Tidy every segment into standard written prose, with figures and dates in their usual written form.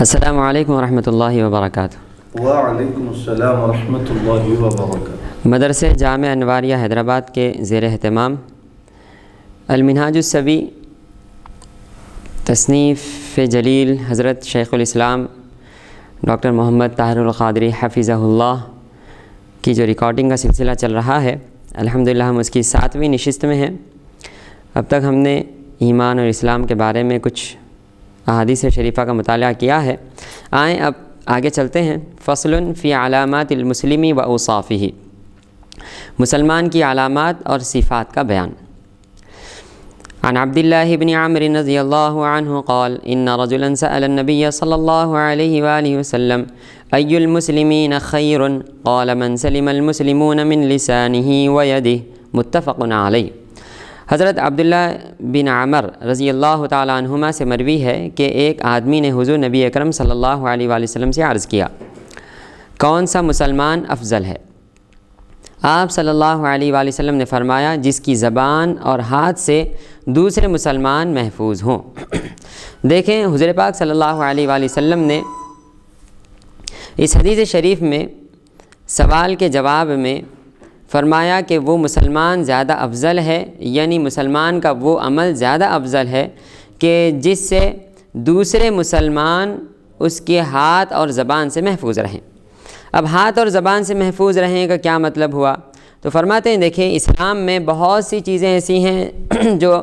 السلام علیکم ورحمۃ اللہ وبرکاتہ۔ وعلیکم السلام ورحمۃ اللہ وبرکاتہ۔ مدرسہ جامعہ انواریہ حیدرآباد کے زیر اہتمام المنہاج السوی تصنیف جلیل حضرت شیخ الاسلام ڈاکٹر محمد طاہر القادری حفظہ اللہ کی جو ریکارڈنگ کا سلسلہ چل رہا ہے، الحمدللہ ہم اس کی 7ویں نشست میں ہیں۔ اب تک ہم نے ایمان اور اسلام کے بارے میں کچھ احادیث شریفہ کا مطالعہ کیا ہے۔ آئیں اب آگے چلتے ہیں۔ فصل فی علامات المسلم و اوصافہ، مسلمان کی علامات اور صفات کا بیان۔ عن عبداللہ بن عمرو رضی اللہ عنہ قال ان رجلا سأل النبی صلی اللہ علیہ وآلہ وسلم ای المسلمین خیر قال من سلم المسلمون من لسانہ ویدہ، متفق علیہ۔ حضرت عبداللہ بن عمر رضی اللہ تعالی عنہما سے مروی ہے کہ ایک آدمی نے حضور نبی اکرم صلی اللہ علیہ وآلہ وسلم سے عرض کیا، کون سا مسلمان افضل ہے؟ آپ صلی اللہ علیہ وآلہ وسلم نے فرمایا، جس کی زبان اور ہاتھ سے دوسرے مسلمان محفوظ ہوں۔ دیکھیں، حضور پاک صلی اللہ علیہ وآلہ وسلم نے اس حدیث شریف میں سوال کے جواب میں فرمایا کہ وہ مسلمان زیادہ افضل ہے، یعنی مسلمان کا وہ عمل زیادہ افضل ہے کہ جس سے دوسرے مسلمان اس کے ہاتھ اور زبان سے محفوظ رہیں۔ اب ہاتھ اور زبان سے محفوظ رہنے کا کیا مطلب ہوا؟ تو فرماتے ہیں، دیکھیں اسلام میں بہت سی چیزیں ایسی ہیں جو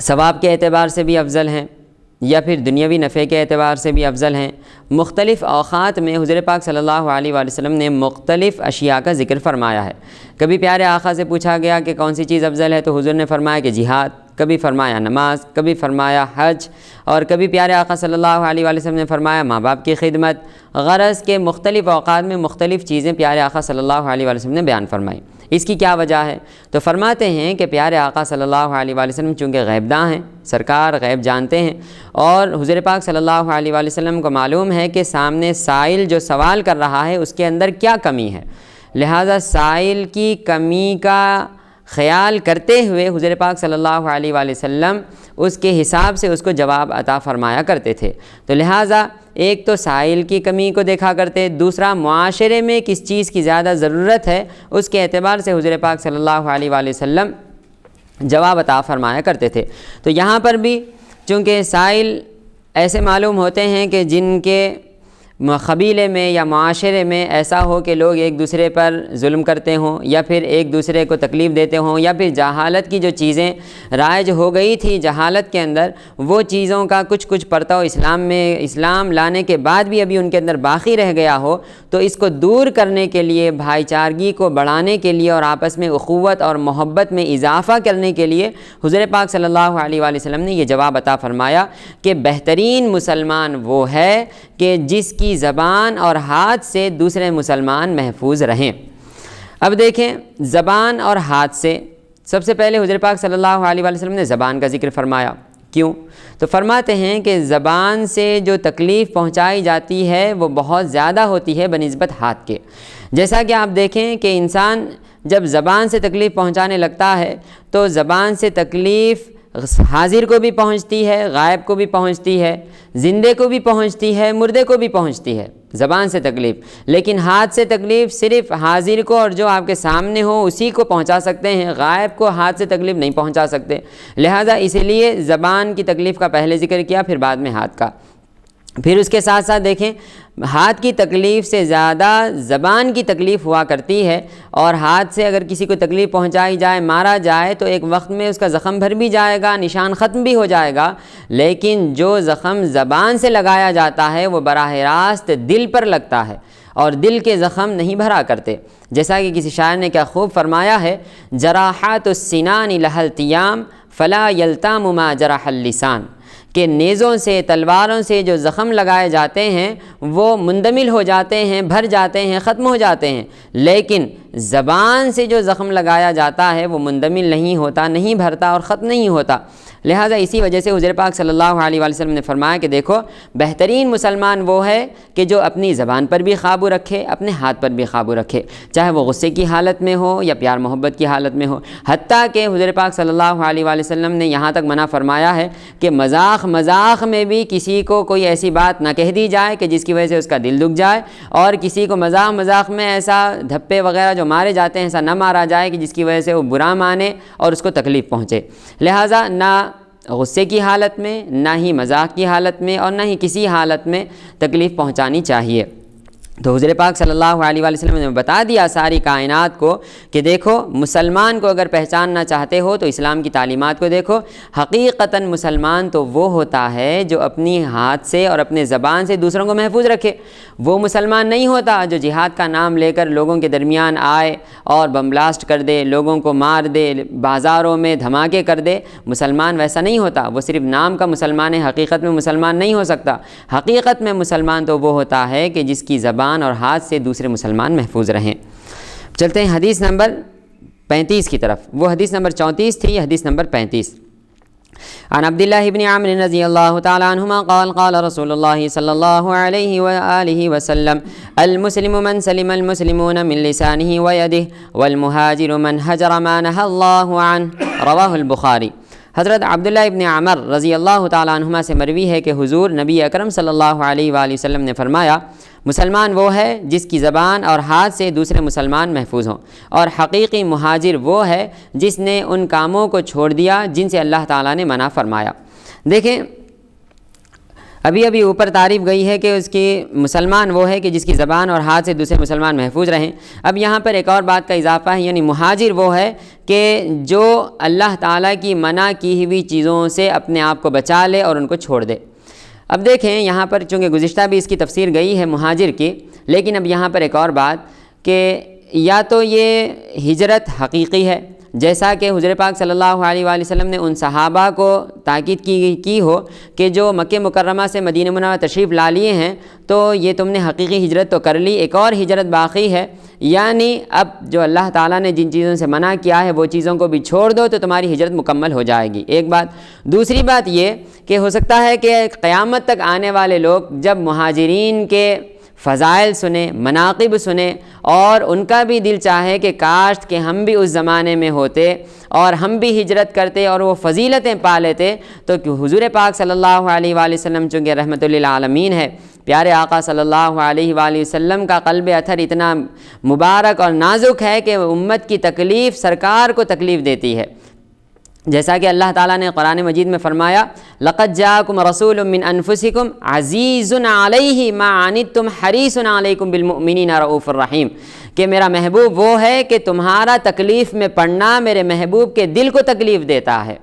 ثواب کے اعتبار سے بھی افضل ہیں یا پھر دنیاوی نفع کے اعتبار سے بھی افضل ہیں۔ مختلف اوقات میں حضور پاک صلی اللہ علیہ وآلہ وسلم نے مختلف اشیاء کا ذکر فرمایا ہے۔ کبھی پیارے آقا سے پوچھا گیا کہ کون سی چیز افضل ہے، تو حضور نے فرمایا کہ جہاد، کبھی فرمایا نماز، کبھی فرمایا حج، اور کبھی پیارے آقا صلی اللہ علیہ وآلہ وسلم نے فرمایا ماں باپ کی خدمت۔ غرض کے مختلف اوقات میں مختلف چیزیں پیارے آقا صلی اللہ علیہ وآلہ وسلم نے بیان فرمائی۔ اس کی کیا وجہ ہے؟ تو فرماتے ہیں کہ پیارے آقا صلی اللہ علیہ وآلہ وسلم چونکہ غیب داں ہیں، سرکار غیب جانتے ہیں، اور حضور پاک صلی اللہ علیہ وآلہ وسلم کو معلوم ہے کہ سامنے سائل جو سوال کر رہا ہے اس کے اندر کیا کمی ہے، لہٰذا سائل کی کمی کا خیال کرتے ہوئے حضور پاک صلی اللہ علیہ وآلہ وسلم اس کے حساب سے اس کو جواب عطا فرمایا کرتے تھے۔ تو لہٰذا ایک تو سائل کی کمی کو دیکھا کرتے، دوسرا معاشرے میں کس چیز کی زیادہ ضرورت ہے اس کے اعتبار سے حضور پاک صلی اللہ علیہ وآلہ وسلم جواب عطا فرمایا کرتے تھے۔ تو یہاں پر بھی چونکہ سائل ایسے معلوم ہوتے ہیں کہ جن کے قبیلے میں یا معاشرے میں ایسا ہو کہ لوگ ایک دوسرے پر ظلم کرتے ہوں یا پھر ایک دوسرے کو تکلیف دیتے ہوں، یا پھر جہالت کی جو چیزیں رائج ہو گئی تھی جہالت کے اندر، وہ چیزوں کا کچھ پرتو اسلام میں اسلام لانے کے بعد بھی ابھی ان کے اندر باقی رہ گیا ہو، تو اس کو دور کرنے کے لیے، بھائی چارگی کو بڑھانے کے لیے اور آپس میں اخوت اور محبت میں اضافہ کرنے کے لیے حضور پاک صلی اللہ علیہ وآلہ وسلم نے یہ جواب عطا فرمایا کہ بہترین مسلمان وہ ہے کہ جس کی زبان اور ہاتھ سے دوسرے مسلمان محفوظ رہیں۔ اب دیکھیں، زبان اور ہاتھ سے سب سے پہلے حضور پاک صلی اللہ علیہ وآلہ وسلم نے زبان کا ذکر فرمایا۔ کیوں؟ تو فرماتے ہیں کہ زبان سے جو تکلیف پہنچائی جاتی ہے وہ بہت زیادہ ہوتی ہے بنسبت ہاتھ کے۔ جیسا کہ آپ دیکھیں کہ انسان جب زبان سے تکلیف پہنچانے لگتا ہے تو زبان سے تکلیف حاضر کو بھی پہنچتی ہے، غائب کو بھی پہنچتی ہے، زندے کو بھی پہنچتی ہے، مردے کو بھی پہنچتی ہے زبان سے تکلیف، لیکن ہاتھ سے تکلیف صرف حاضر کو اور جو آپ کے سامنے ہو اسی کو پہنچا سکتے ہیں، غائب کو ہاتھ سے تکلیف نہیں پہنچا سکتے۔ لہٰذا اسی لیے زبان کی تکلیف کا پہلے ذکر کیا، پھر بعد میں ہاتھ کا۔ پھر اس کے ساتھ ساتھ دیکھیں، ہاتھ کی تکلیف سے زیادہ زبان کی تکلیف ہوا کرتی ہے، اور ہاتھ سے اگر کسی کو تکلیف پہنچائی جائے، مارا جائے تو ایک وقت میں اس کا زخم بھر بھی جائے گا، نشان ختم بھی ہو جائے گا، لیکن جو زخم زبان سے لگایا جاتا ہے وہ براہ راست دل پر لگتا ہے، اور دل کے زخم نہیں بھرا کرتے۔ جیسا کہ کسی شاعر نے کیا خوب فرمایا ہے، جراحات السنان لها التیام فلا یلتام ما جرح اللسان، کہ نیزوں سے، تلواروں سے جو زخم لگائے جاتے ہیں وہ مندمل ہو جاتے ہیں، بھر جاتے ہیں، ختم ہو جاتے ہیں، لیکن زبان سے جو زخم لگایا جاتا ہے وہ مندمل نہیں ہوتا، نہیں بھرتا اور ختم نہیں ہوتا۔ لہٰذا اسی وجہ سے حضور پاک صلی اللہ علیہ وآلہ وسلم نے فرمایا کہ دیکھو بہترین مسلمان وہ ہے کہ جو اپنی زبان پر بھی قابو رکھے، اپنے ہاتھ پر بھی قابو رکھے، چاہے وہ غصے کی حالت میں ہو یا پیار محبت کی حالت میں ہو۔ حتیٰ کہ حضور پاک صلی اللہ علیہ وآلہ وسلم نے یہاں تک منع فرمایا ہے کہ مذاق میں بھی کسی کو کوئی ایسی بات نہ کہہ دی جائے کہ جس کی وجہ سے اس کا دل دکھ جائے، اور کسی کو مذاق میں ایسا دھپے وغیرہ جو مارے جاتے ہیں ایسا نہ مارا جائے کہ جس کی وجہ سے وہ برا مانے اور اس کو تکلیف پہنچے۔ لہٰذا نہ غصے کی حالت میں، نہ ہی مذاق کی حالت میں، اور نہ ہی کسی حالت میں تکلیف پہنچانی چاہیے۔ تو حضور پاک صلی اللہ علیہ وآلہ وسلم نے بتا دیا ساری کائنات کو کہ دیکھو مسلمان کو اگر پہچاننا چاہتے ہو تو اسلام کی تعلیمات کو دیکھو۔ حقیقتاً مسلمان تو وہ ہوتا ہے جو اپنی ہاتھ سے اور اپنے زبان سے دوسروں کو محفوظ رکھے۔ وہ مسلمان نہیں ہوتا جو جہاد کا نام لے کر لوگوں کے درمیان آئے اور بم بلاسٹ کر دے، لوگوں کو مار دے، بازاروں میں دھماکے کر دے۔ مسلمان ویسا نہیں ہوتا، وہ صرف نام کا مسلمان ہے، حقیقت میں مسلمان نہیں ہو سکتا۔ حقیقت میں مسلمان تو وہ ہوتا ہے کہ جس کی زبان اور ہاتھ سے دوسرے مسلمان محفوظ رہیں۔ چلتے ہیں حدیث نمبر 35 کی طرف۔ وہ حدیث نمبر 34 تھی، حدیث نمبر 35۔ عن عبد الله بن عمرو رضی اللہ تعالی عنہما قال قال رسول اللہ صلی اللہ علیہ وآلہ وسلم المسلم من سلم المسلمون من لسانه ويده والمهاجر من هجر ما نهى الله عنه رواہ البخاری۔ حضرت عبداللہ ابن عمر رضی اللہ تعالیٰ عنہما سے مروی ہے کہ حضور نبی اکرم صلی اللہ علیہ وآلہ وسلم نے فرمایا مسلمان وہ ہے جس کی زبان اور ہاتھ سے دوسرے مسلمان محفوظ ہوں، اور حقیقی مہاجر وہ ہے جس نے ان کاموں کو چھوڑ دیا جن سے اللہ تعالیٰ نے منع فرمایا۔ دیکھیں ابھی اوپر تعریف گئی ہے کہ اس کی مسلمان وہ ہے کہ جس کی زبان اور ہاتھ سے دوسرے مسلمان محفوظ رہیں۔ اب یہاں پر ایک اور بات کا اضافہ ہے، یعنی مہاجر وہ ہے کہ جو اللہ تعالیٰ کی منع کی ہوئی چیزوں سے اپنے آپ کو بچا لے اور ان کو چھوڑ دے۔ اب دیکھیں یہاں پر چونکہ گزشتہ بھی اس کی تفسیر گئی ہے مہاجر کی، لیکن اب یہاں پر ایک اور بات کہ یا تو یہ ہجرت حقیقی ہے، جیسا کہ حضور پاک صلی اللہ علیہ وآلہ وسلم نے ان صحابہ کو تاکید کی ہو کہ جو مکہ مکرمہ سے مدینہ منورہ تشریف لا لیے ہیں تو یہ تم نے حقیقی ہجرت تو کر لی، ایک اور ہجرت باقی ہے، یعنی اب جو اللہ تعالیٰ نے جن چیزوں سے منع کیا ہے وہ چیزوں کو بھی چھوڑ دو تو تمہاری ہجرت مکمل ہو جائے گی۔ ایک بات۔ دوسری بات یہ کہ ہو سکتا ہے کہ قیامت تک آنے والے لوگ جب مہاجرین کے فضائل سنیں، مناقب سنیں، اور ان کا بھی دل چاہے کہ کاش کہ ہم بھی اس زمانے میں ہوتے اور ہم بھی ہجرت کرتے اور وہ فضیلتیں پا لیتے، تو کہ حضور پاک صلی اللہ علیہ وآلہ وسلم چونکہ رحمت للعالمین ہے، پیارے آقا صلی اللہ علیہ وآلہ وسلم کا قلب اطہر اتنا مبارک اور نازک ہے کہ امت کی تکلیف سرکار کو تکلیف دیتی ہے، جیسا کہ اللہ تعالیٰ نے قرآن مجید میں فرمایا لَقَدْ جَاءَكُمْ رَسُولٌ مِّنْ أَنفُسِكُمْ عَزِيزٌ عَلَيْهِ مَا عَنِتُّمْ حَرِيصٌ عَلَيْكُمْ بِالْمُؤْمِنِينَ رَءُوفٌ رَحِيمٌ، کہ میرا محبوب وہ ہے کہ تمہارا تکلیف میں پڑنا میرے محبوب کے دل کو تکلیف دیتا ہے۔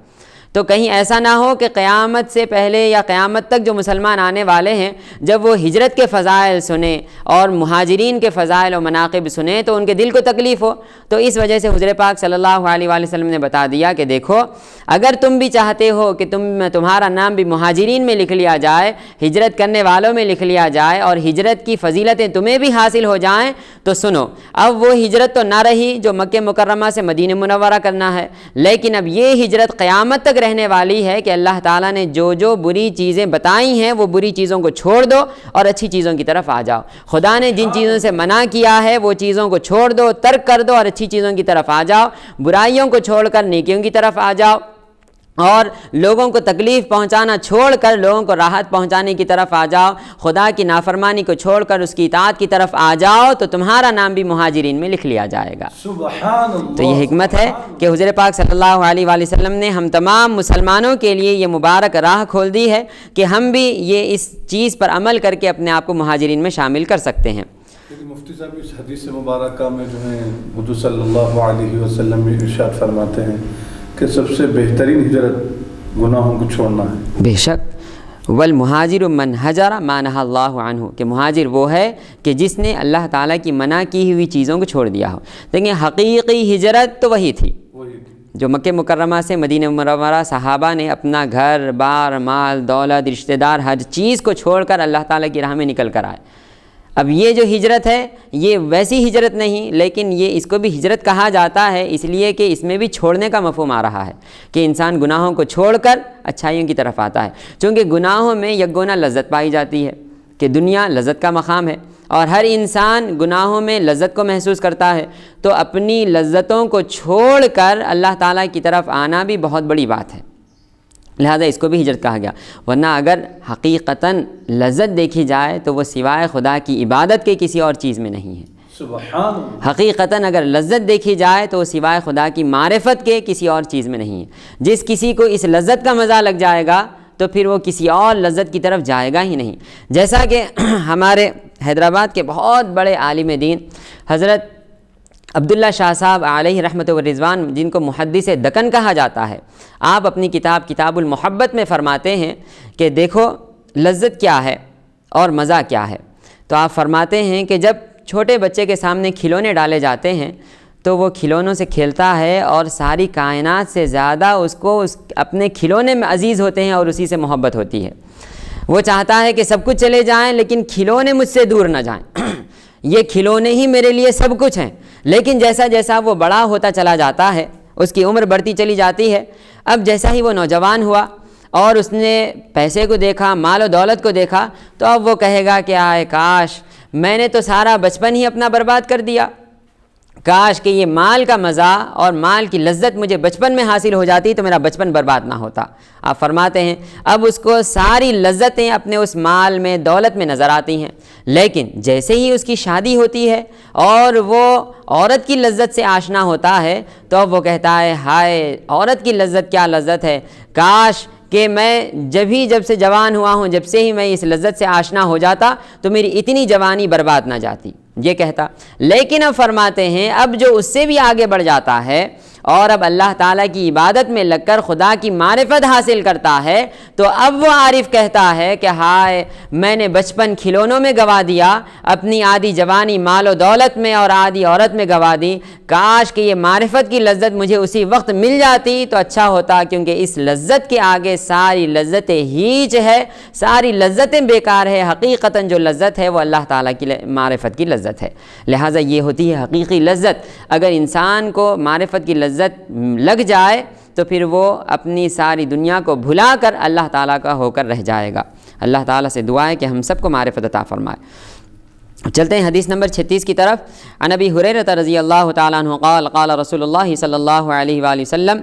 تو کہیں ایسا نہ ہو کہ قیامت سے پہلے یا قیامت تک جو مسلمان آنے والے ہیں جب وہ ہجرت کے فضائل سنیں اور مہاجرین کے فضائل و مناقب سنیں تو ان کے دل کو تکلیف ہو۔ تو اس وجہ سے حضور پاک صلی اللہ علیہ وآلہ وسلم نے بتا دیا کہ دیکھو اگر تم بھی چاہتے ہو کہ تمہارا نام بھی مہاجرین میں لکھ لیا جائے، ہجرت کرنے والوں میں لکھ لیا جائے، اور ہجرت کی فضیلتیں تمہیں بھی حاصل ہو جائیں، تو سنو اب وہ ہجرت تو نہ رہی جو مکہ مکرمہ سے مدینہ منورہ کرنا ہے، لیکن اب یہ ہجرت قیامت تک رہنے والی ہے کہ اللہ تعالیٰ نے جو بری چیزیں بتائی ہیں وہ بری چیزوں کو چھوڑ دو اور اچھی چیزوں کی طرف آ جاؤ۔ خدا نے جن چیزوں سے منع کیا ہے وہ چیزوں کو چھوڑ دو، ترک کر دو اور اچھی چیزوں کی طرف آ جاؤ، برائیوں کو چھوڑ کر نیکیوں کی طرف آ جاؤ، اور لوگوں کو تکلیف پہنچانا چھوڑ کر لوگوں کو راحت پہنچانے کی طرف آ جاؤ، خدا کی نافرمانی کو چھوڑ کر اس کی اطاعت کی طرف آ جاؤ، تو تمہارا نام بھی مہاجرین میں لکھ لیا جائے گا۔ سبحان اللہ۔ تو یہ حکمت ہے کہ حضور پاک صلی اللہ علیہ وآلہ وسلم نے ہم تمام مسلمانوں کے لیے یہ مبارک راہ کھول دی ہے کہ ہم بھی یہ اس چیز پر عمل کر کے اپنے آپ کو مہاجرین میں شامل کر سکتے ہیں۔ مفتی صاحب اس حدیث مبارکہ میں جو ہے حضور صلی اللہ علیہ وسلم بھی ارشاد فرماتے ہیں کہ سب سے بہترین ہجرت گناہوں کو چھوڑنا ہے۔ بے شک، والمہاجر من ہجر ما نہی اللہ عنہ، کہ مہاجر وہ ہے کہ جس نے اللہ تعالیٰ کی منع کی ہوئی چیزوں کو چھوڑ دیا ہو۔ دیکھیں حقیقی ہجرت تو وہی تھی جو مکہ مکرمہ سے مدینہ منورہ صحابہ نے اپنا گھر بار مال دولت رشتہ دار ہر چیز کو چھوڑ کر اللہ تعالیٰ کی راہ میں نکل کر آئے۔ اب یہ جو ہجرت ہے یہ ویسی ہجرت نہیں، لیکن یہ اس کو بھی ہجرت کہا جاتا ہے اس لیے کہ اس میں بھی چھوڑنے کا مفہوم آ رہا ہے کہ انسان گناہوں کو چھوڑ کر اچھائیوں کی طرف آتا ہے، چونکہ گناہوں میں یکگونا لذت پائی جاتی ہے کہ دنیا لذت کا مقام ہے اور ہر انسان گناہوں میں لذت کو محسوس کرتا ہے، تو اپنی لذتوں کو چھوڑ کر اللہ تعالیٰ کی طرف آنا بھی بہت بڑی بات ہے، لہذا اس کو بھی ہجرت کہا گیا۔ ورنہ اگر حقیقتاً لذت دیکھی جائے تو وہ سوائے خدا کی عبادت کے کسی اور چیز میں نہیں ہے۔ سبحان اللہ۔ حقیقتاً اگر لذت دیکھی جائے تو وہ سوائے خدا کی معرفت کے کسی اور چیز میں نہیں ہے۔ جس کسی کو اس لذت کا مزہ لگ جائے گا تو پھر وہ کسی اور لذت کی طرف جائے گا ہی نہیں۔ جیسا کہ ہمارے حیدرآباد کے بہت بڑے عالم دین حضرت عبداللہ شاہ صاحب علیہ رحمت و رضوان، جن کو محدث دکن کہا جاتا ہے، آپ اپنی کتاب کتاب المحبت میں فرماتے ہیں کہ دیکھو لذت کیا ہے اور مزہ کیا ہے۔ تو آپ فرماتے ہیں کہ جب چھوٹے بچے کے سامنے کھلونے ڈالے جاتے ہیں تو وہ کھلونوں سے کھیلتا ہے اور ساری کائنات سے زیادہ اس کو اپنے کھلونے میں عزیز ہوتے ہیں اور اسی سے محبت ہوتی ہے۔ وہ چاہتا ہے کہ سب کچھ چلے جائیں لیکن کھلونے مجھ سے دور نہ جائیں، یہ کھلونے ہی میرے لیے سب کچھ ہیں۔ لیکن جیسا جیسا وہ بڑا ہوتا چلا جاتا ہے، اس کی عمر بڑھتی چلی جاتی ہے، اب جیسا ہی وہ نوجوان ہوا اور اس نے پیسے کو دیکھا، مال و دولت کو دیکھا، تو اب وہ کہے گا کہ آئے کاش میں نے تو سارا بچپن ہی اپنا برباد کر دیا، کاش کہ یہ مال کا مزہ اور مال کی لذت مجھے بچپن میں حاصل ہو جاتی تو میرا بچپن برباد نہ ہوتا۔ آپ فرماتے ہیں اب اس کو ساری لذتیں اپنے اس مال میں، دولت میں نظر آتی ہیں، لیکن جیسے ہی اس کی شادی ہوتی ہے اور وہ عورت کی لذت سے آشنا ہوتا ہے تو اب وہ کہتا ہے ہائے عورت کی لذت کیا لذت ہے، کاش کہ میں جب سے جوان ہوا ہوں، جب سے ہی میں اس لذت سے آشنا ہو جاتا تو میری اتنی جوانی برباد نہ جاتی، یہ کہتا۔ لیکن اب فرماتے ہیں اب جو اس سے بھی آگے بڑھ جاتا ہے اور اب اللہ تعالیٰ کی عبادت میں لگ کر خدا کی معرفت حاصل کرتا ہے تو اب وہ عارف کہتا ہے کہ ہائے میں نے بچپن کھلونوں میں گوا دیا، اپنی آدھی جوانی مال و دولت میں اور آدھی عورت میں گوا دی، کاش کہ یہ معرفت کی لذت مجھے اسی وقت مل جاتی تو اچھا ہوتا، کیونکہ اس لذت کے آگے ساری لذتیں ہیچ ہے، ساری لذتیں بیکار ہے، حقیقتاً جو لذت ہے وہ اللہ تعالیٰ کی معرفت کی لذت ہے۔ لہٰذا یہ ہوتی ہے حقیقی لذت۔ اگر انسان کو معرفت کی لذت لگ جائے تو پھر وہ اپنی ساری دنیا کو بھلا کر اللہ تعالیٰ کا ہو کر رہ جائے گا۔ اللہ تعالیٰ سے دعا ہے کہ ہم سب کو معرفت عطا فرمائے۔ چلتے ہیں حدیث نمبر 36 کی طرف۔ عن ابی ہریرہ رضی اللہ تعالیٰ عنہ قال قال رسول اللہ صلی اللہ علیہ وآلہ وسلم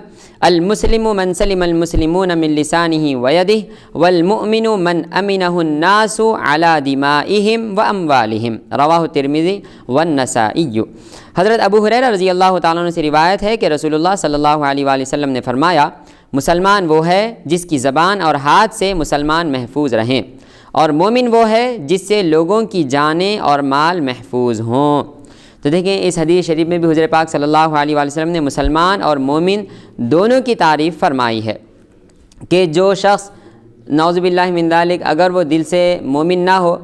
المسلم من سلم المسلمون من لسانه ويده والمؤمن من امنه الناس على دمائهم واموالهم رواہ الترمذی والنسائی۔ حضرت ابو ہریرہ رضی اللہ تعالیٰ عنہ سے روایت ہے کہ رسول اللہ صلی اللہ علیہ وآلہ وسلم نے فرمایا مسلمان وہ ہے جس کی زبان اور ہاتھ سے مسلمان محفوظ رہیں، اور مومن وہ ہے جس سے لوگوں کی جانیں اور مال محفوظ ہوں۔ تو دیکھیں اس حدیث شریف میں بھی حضور پاک صلی اللہ علیہ وآلہ وسلم نے مسلمان اور مومن دونوں کی تعریف فرمائی ہے کہ جو شخص نعوذ باللہ من ذالک اگر وہ دل سے مومن نہ ہو،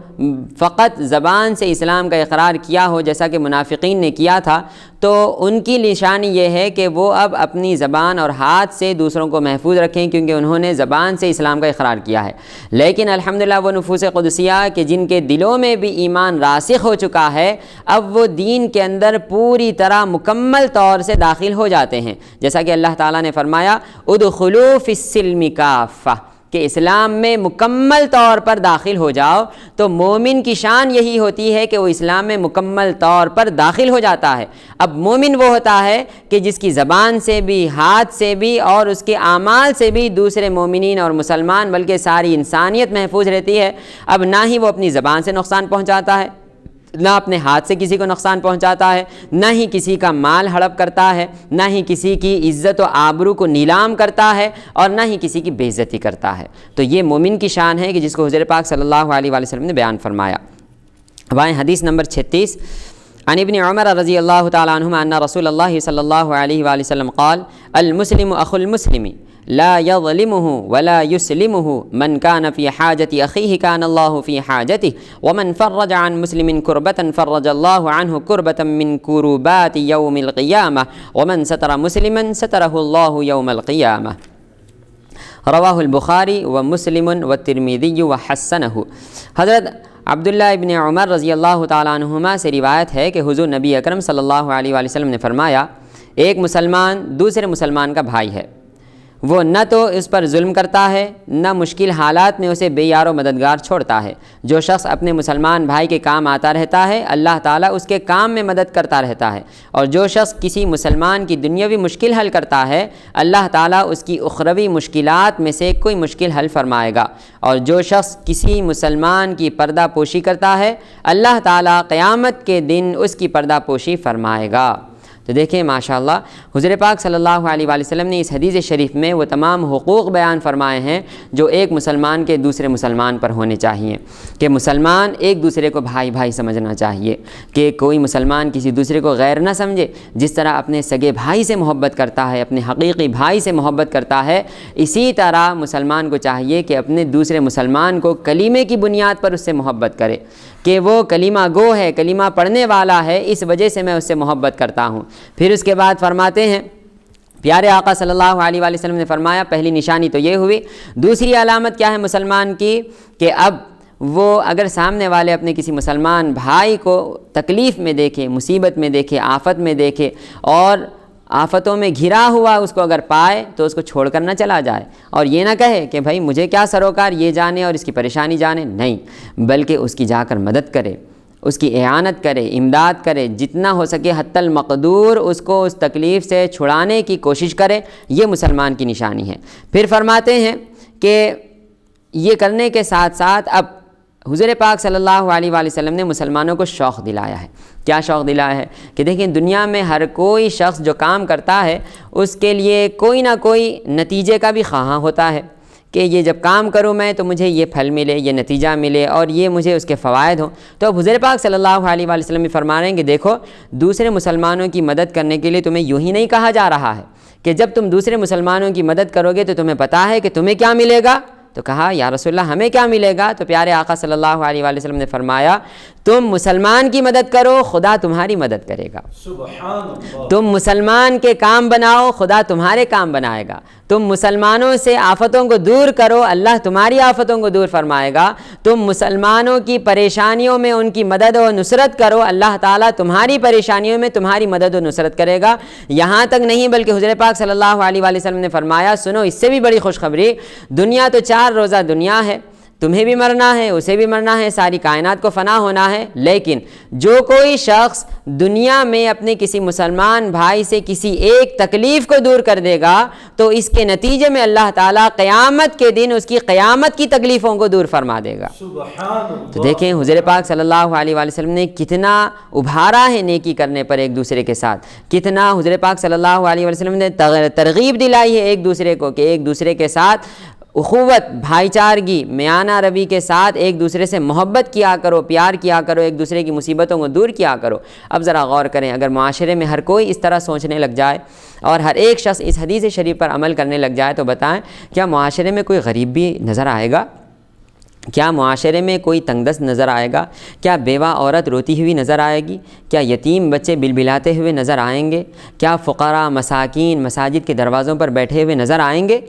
فقط زبان سے اسلام کا اقرار کیا ہو جیسا کہ منافقین نے کیا تھا، تو ان کی نشانی یہ ہے کہ وہ اب اپنی زبان اور ہاتھ سے دوسروں کو محفوظ رکھیں، کیونکہ انہوں نے زبان سے اسلام کا اقرار کیا ہے۔ لیکن الحمدللہ وہ نفوس قدسیہ کہ جن کے دلوں میں بھی ایمان راسخ ہو چکا ہے، اب وہ دین کے اندر پوری طرح مکمل طور سے داخل ہو جاتے ہیں، جیسا کہ اللہ تعالیٰ نے فرمایا ادخلوا فی السلم کافہ، کہ اسلام میں مکمل طور پر داخل ہو جاؤ۔ تو مومن کی شان یہی ہوتی ہے کہ وہ اسلام میں مکمل طور پر داخل ہو جاتا ہے۔ اب مومن وہ ہوتا ہے کہ جس کی زبان سے بھی، ہاتھ سے بھی اور اس کے اعمال سے بھی دوسرے مومنین اور مسلمان بلکہ ساری انسانیت محفوظ رہتی ہے۔ اب نہ ہی وہ اپنی زبان سے نقصان پہنچاتا ہے، نہ اپنے ہاتھ سے کسی کو نقصان پہنچاتا ہے، نہ ہی کسی کا مال ہڑپ کرتا ہے، نہ ہی کسی کی عزت و آبرو کو نیلام کرتا ہے، اور نہ ہی کسی کی بے عزتی کرتا ہے۔ تو یہ مومن کی شان ہے کہ جس کو حضور پاک صلی اللہ علیہ وآلہ وسلم نے بیان فرمایا۔ اب آئیں حدیث نمبر 36۔ عن ابن عمر رضی اللہ تعالیٰ عنہما ان رسول اللہ صلی اللہ علیہ وآلہ وسلم قال المسلم اخو المسلم لا يظلمه ولا يسلمه من كان في حاجة أخيه كان الله في حاجته ومن فرج عن مسلم كربة فرج الله عنه كربة من كربات يوم القيامة ومن ستر مسلما ستره الله يوم القيامة رواہ البخاری و مسلم و ترمذی و حسنہ۔ حضرت عبداللہ ابن عمر رضی اللہ تعالیٰ عنہما سے روایت ہے کہ حضور نبی اکرم صلی اللہ علیہ وآلہ وسلم نے فرمایا، ایک مسلمان دوسرے مسلمان کا بھائی ہے، وہ نہ تو اس پر ظلم کرتا ہے، نہ مشکل حالات میں اسے بے یار و مددگار چھوڑتا ہے۔ جو شخص اپنے مسلمان بھائی کے کام آتا رہتا ہے، اللہ تعالیٰ اس کے کام میں مدد کرتا رہتا ہے، اور جو شخص کسی مسلمان کی دنیاوی مشکل حل کرتا ہے، اللہ تعالیٰ اس کی اخروی مشکلات میں سے کوئی مشکل حل فرمائے گا، اور جو شخص کسی مسلمان کی پردہ پوشی کرتا ہے، اللہ تعالیٰ قیامت کے دن اس کی پردہ پوشی فرمائے گا۔ تو دیکھیں ماشاءاللہ حضور پاک صلی اللہ علیہ وآلہ وسلم نے اس حدیث شریف میں وہ تمام حقوق بیان فرمائے ہیں جو ایک مسلمان کے دوسرے مسلمان پر ہونے چاہیے، کہ مسلمان ایک دوسرے کو بھائی بھائی سمجھنا چاہیے، کہ کوئی مسلمان کسی دوسرے کو غیر نہ سمجھے۔ جس طرح اپنے سگے بھائی سے محبت کرتا ہے، اپنے حقیقی بھائی سے محبت کرتا ہے، اسی طرح مسلمان کو چاہیے کہ اپنے دوسرے مسلمان کو کلمے کی بنیاد پر اس سے محبت کرے، کہ وہ کلمہ گو ہے، کلمہ پڑھنے والا ہے، اس وجہ سے میں اس سے محبت کرتا ہوں۔ پھر اس کے بعد فرماتے ہیں پیارے آقا صلی اللہ علیہ وآلہ وسلم نے فرمایا، پہلی نشانی تو یہ ہوئی، دوسری علامت کیا ہے مسلمان کی، کہ اب وہ اگر سامنے والے اپنے کسی مسلمان بھائی کو تکلیف میں دیکھے، مصیبت میں دیکھے، آفت میں دیکھے، اور آفتوں میں گھرا ہوا اس کو اگر پائے تو اس کو چھوڑ کر نہ چلا جائے، اور یہ نہ کہے کہ بھائی مجھے کیا سروکار یہ جانے اور اس کی پریشانی جانے، نہیں، بلکہ اس کی جا کر مدد کرے، اس کی اعانت کرے، امداد کرے، جتنا ہو سکے حتی المقدور اس کو اس تکلیف سے چھڑانے کی کوشش کرے، یہ مسلمان کی نشانی ہے۔ پھر فرماتے ہیں کہ یہ کرنے کے ساتھ ساتھ اب حضور پاک صلی اللہ علیہ وآلہ وسلم نے مسلمانوں کو شوق دلایا ہے۔ کیا شوق دلایا ہے؟ کہ دیکھیں دنیا میں ہر کوئی شخص جو کام کرتا ہے اس کے لیے کوئی نہ کوئی نتیجے کا بھی خواہاں ہوتا ہے، کہ یہ جب کام کروں میں تو مجھے یہ پھل ملے، یہ نتیجہ ملے، اور یہ مجھے اس کے فوائد ہوں۔ تو اب حضور پاک صلی اللہ علیہ وآلہ وسلم بھی فرما رہے ہیں کہ دیکھو دوسرے مسلمانوں کی مدد کرنے کے لیے تمہیں یوں ہی نہیں کہا جا رہا ہے کہ جب تم دوسرے مسلمانوں کی مدد کرو گے تو تمہیں پتہ ہے کہ تمہیں کیا ملے گا۔ تو کہا یا رسول اللہ ہمیں کیا ملے گا؟ تو پیارے آقا صلی اللہ علیہ وآلہ وسلم نے فرمایا، تم مسلمان کی مدد کرو، خدا تمہاری مدد کرے گا۔ سبحان اللہ۔ تم مسلمان کے کام بناؤ، خدا تمہارے کام بنائے گا۔ تم مسلمانوں سے آفتوں کو دور کرو، اللہ تمہاری آفتوں کو دور فرمائے گا۔ تم مسلمانوں کی پریشانیوں میں ان کی مدد و نصرت کرو، اللہ تعالیٰ تمہاری پریشانیوں میں تمہاری مدد و نصرت کرے گا۔ یہاں تک نہیں بلکہ حضور پاک صلی اللہ علیہ وآلہ وسلم نے فرمایا، سنو اس سے بھی بڑی خوشخبری، دنیا تو 4 روزہ دنیا ہے، تمہیں بھی مرنا ہے، اسے بھی مرنا ہے، ساری کائنات کو فنا ہونا ہے، لیکن جو کوئی شخص دنیا میں اپنے کسی مسلمان بھائی سے کسی ایک تکلیف کو دور کر دے گا تو اس کے نتیجے میں اللہ تعالیٰ قیامت کے دن اس کی قیامت کی تکلیفوں کو دور فرما دے گا۔ سبحان اللہ۔ تو دیکھیں حضور پاک صلی اللہ علیہ وآلہ وسلم نے کتنا ابھارا ہے نیکی کرنے پر ایک دوسرے کے ساتھ، کتنا حضور پاک صلی اللہ علیہ وآلہ وسلم نے ترغیب دلائی ہے ایک دوسرے کو کہ ایک دوسرے کے ساتھ اخوت، بھائی چارگی، میانہ روی کے ساتھ ایک دوسرے سے محبت کیا کرو، پیار کیا کرو، ایک دوسرے کی مصیبتوں کو دور کیا کرو۔ اب ذرا غور کریں، اگر معاشرے میں ہر کوئی اس طرح سوچنے لگ جائے اور ہر ایک شخص اس حدیث شریف پر عمل کرنے لگ جائے تو بتائیں کیا معاشرے میں کوئی غریب بھی نظر آئے گا؟ کیا معاشرے میں کوئی تنگ دست نظر آئے گا؟ کیا بیوہ عورت روتی ہوئی نظر آئے گی؟ کیا یتیم بچے بلبلاتے ہوئے نظر آئیں گے؟ کیا فقراء مساکین مساجد کے دروازوں پر بیٹھے ہوئے نظر آئیں گے؟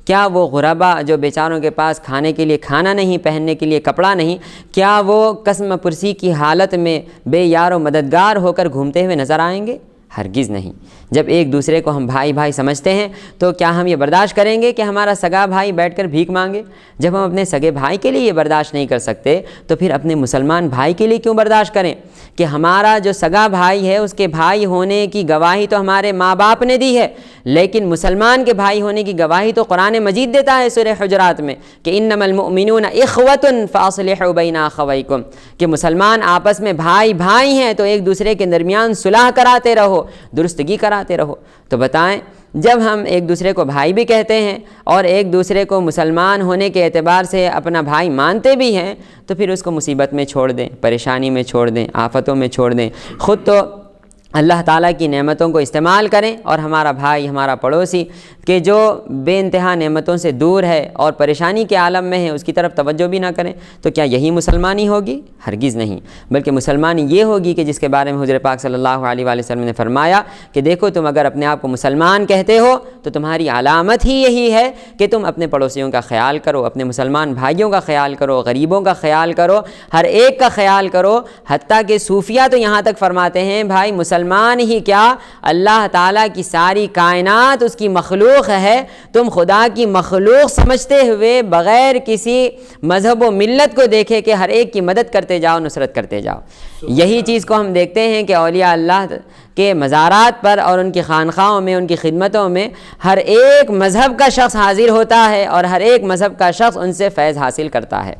کیا وہ غربا جو بیچاروں کے پاس کھانے کے لیے کھانا نہیں، پہننے کے لیے کپڑا نہیں، کیا وہ قسم پرسی کی حالت میں بے یار و مددگار ہو کر گھومتے ہوئے نظر آئیں گے؟ ہرگز نہیں۔ جب ایک دوسرے کو ہم بھائی بھائی سمجھتے ہیں تو کیا ہم یہ برداشت کریں گے کہ ہمارا سگا بھائی بیٹھ کر بھیک مانگے؟ جب ہم اپنے سگے بھائی کے لیے یہ برداشت نہیں کر سکتے تو پھر اپنے مسلمان بھائی کے لیے کیوں برداشت کریں؟ کہ ہمارا جو سگا بھائی ہے اس کے بھائی ہونے کی گواہی تو ہمارے ماں باپ نے دی ہے، لیکن مسلمان کے بھائی ہونے کی گواہی تو قرآن مجید دیتا ہے سورہ حجرات میں کہ انما المؤمنون اخوۃ فاصلحوا بین اخویکم، کہ مسلمان آپس میں بھائی بھائی ہیں تو ایک دوسرے کے درمیان صلح کراتے رہو، درستگی کراتے رہو۔ تو بتائیں جب ہم ایک دوسرے کو بھائی بھی کہتے ہیں اور ایک دوسرے کو مسلمان ہونے کے اعتبار سے اپنا بھائی مانتے بھی ہیں تو پھر اس کو مصیبت میں چھوڑ دیں، پریشانی میں چھوڑ دیں، آفتوں میں چھوڑ دیں۔ خود تو اللہ تعالیٰ کی نعمتوں کو استعمال کریں اور ہمارا بھائی ہمارا پڑوسی کہ جو بے انتہا نعمتوں سے دور ہے اور پریشانی کے عالم میں ہے اس کی طرف توجہ بھی نہ کریں، تو کیا یہی مسلمانی ہوگی؟ ہرگز نہیں، بلکہ مسلمانی یہ ہوگی کہ جس کے بارے میں حضور پاک صلی اللہ علیہ وآلہ وسلم نے فرمایا کہ دیکھو تم اگر اپنے آپ کو مسلمان کہتے ہو تو تمہاری علامت ہی یہی ہے کہ تم اپنے پڑوسیوں کا خیال کرو، اپنے مسلمان بھائیوں کا خیال کرو، غریبوں کا خیال کرو، ہر ایک کا خیال کرو۔ حتیٰ کہ صوفیہ تو یہاں تک فرماتے ہیں بھائی مسلمان ہی کیا، اللہ تعالیٰ کی ساری کائنات اس کی مخلوق ہے، تم خدا کی مخلوق سمجھتے ہوئے بغیر کسی مذہب و ملت کو دیکھے کہ ہر ایک کی مدد کرتے جاؤ، نصرت کرتے جاؤ۔ یہی چیز کو ہم دیکھتے ہیں کہ اولیاء اللہ کے مزارات پر اور ان کی خانقاہوں میں، ان کی خدمتوں میں ہر ایک مذہب کا شخص حاضر ہوتا ہے اور ہر ایک مذہب کا شخص ان سے فیض حاصل کرتا ہے،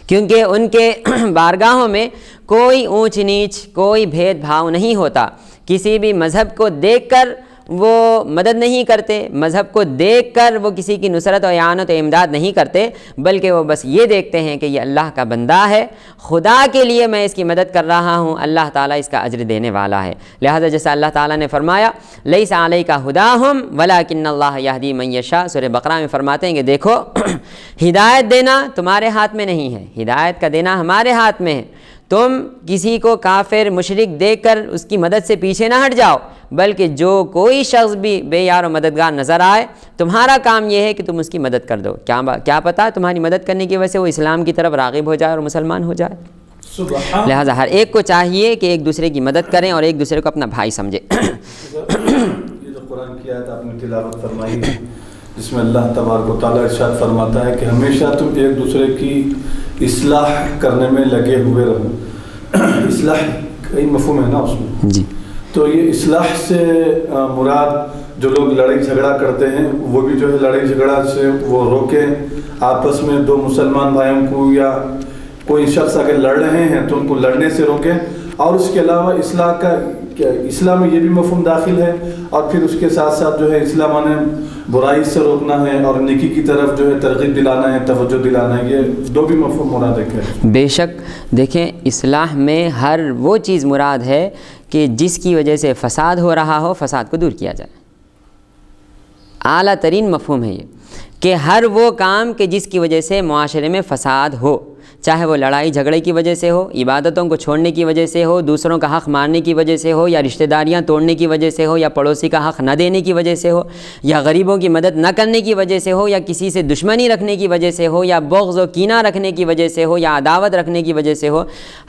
کیونکہ ان کے بارگاہوں میں کوئی اونچ نیچ، کوئی بھید بھاؤ نہیں ہوتا۔ کسی بھی مذہب کو دیکھ کر وہ مدد نہیں کرتے، مذہب کو دیکھ کر وہ کسی کی نصرت و اعانت و امداد نہیں کرتے، بلکہ وہ بس یہ دیکھتے ہیں کہ یہ اللہ کا بندہ ہے، خدا کے لیے میں اس کی مدد کر رہا ہوں، اللہ تعالیٰ اس کا اجر دینے والا ہے۔ لہذا جیسا اللہ تعالیٰ نے فرمایا لیس علیک ھداھم ولکن اللہ یہدی من یشاء، سورہ بقرہ میں فرماتے ہیں کہ دیکھو ہدایت دینا تمہارے ہاتھ میں نہیں ہے، ہدایت کا دینا ہمارے ہاتھ میں ہے۔ تم کسی کو کافر مشرک دیکھ کر اس کی مدد سے پیچھے نہ ہٹ جاؤ، بلکہ جو کوئی شخص بھی بے یار و مددگار نظر آئے تمہارا کام یہ ہے کہ تم اس کی مدد کر دو۔ کیا پتہ تمہاری مدد کرنے کی وجہ سے وہ اسلام کی طرف راغب ہو جائے اور مسلمان ہو جائے۔ لہٰذا ہر ایک کو چاہیے کہ ایک دوسرے کی مدد کریں اور ایک دوسرے کو اپنا بھائی سمجھے۔ یہ جو قرآن کی آیت آپ نے تلاوت فرمائی جس میں اللہ تبارک و تعالیٰ ارشاد فرماتا ہے کہ ہمیشہ تم ایک دوسرے کی اصلاح کرنے میں لگے ہوئے رہو۔ اصلاح کئی مفہوم ہے نا اس میں جی، تو یہ اصلاح سے مراد جو لوگ لڑائی جھگڑا کرتے ہیں وہ بھی جو ہے لڑائی جھگڑا سے وہ روکیں، آپس میں دو مسلمان بھائیوں کو یا کوئی شخص اگر لڑ رہے ہیں تو ان کو لڑنے سے روکیں۔ اور اس کے علاوہ اصلاح کا اسلام میں یہ بھی مفہوم داخل ہے، اور پھر اس کے ساتھ ساتھ جو ہے اسلام نے برائی سے روکنا ہے اور نیکی کی طرف جو ہے ترغیب دلانا ہے، توجہ دلانا ہے، یہ دو بھی مفہوم مراد ہے۔ بے شک دیکھیں اصلاح میں ہر وہ چیز مراد ہے کہ جس کی وجہ سے فساد ہو رہا ہو، فساد کو دور کیا جائے۔ اعلیٰ ترین مفہوم ہے یہ کہ ہر وہ کام کہ جس کی وجہ سے معاشرے میں فساد ہو، چاہے وہ لڑائی جھگڑے کی وجہ سے ہو، عبادتوں کو چھوڑنے کی وجہ سے ہو، دوسروں کا حق مارنے کی وجہ سے ہو، یا رشتہ داریاں توڑنے کی وجہ سے ہو، یا پڑوسی کا حق نہ دینے کی وجہ سے ہو، یا غریبوں کی مدد نہ کرنے کی وجہ سے ہو، یا کسی سے دشمنی رکھنے کی وجہ سے ہو، یا بغض و کینہ رکھنے کی وجہ سے ہو، یا عداوت رکھنے کی وجہ سے ہو،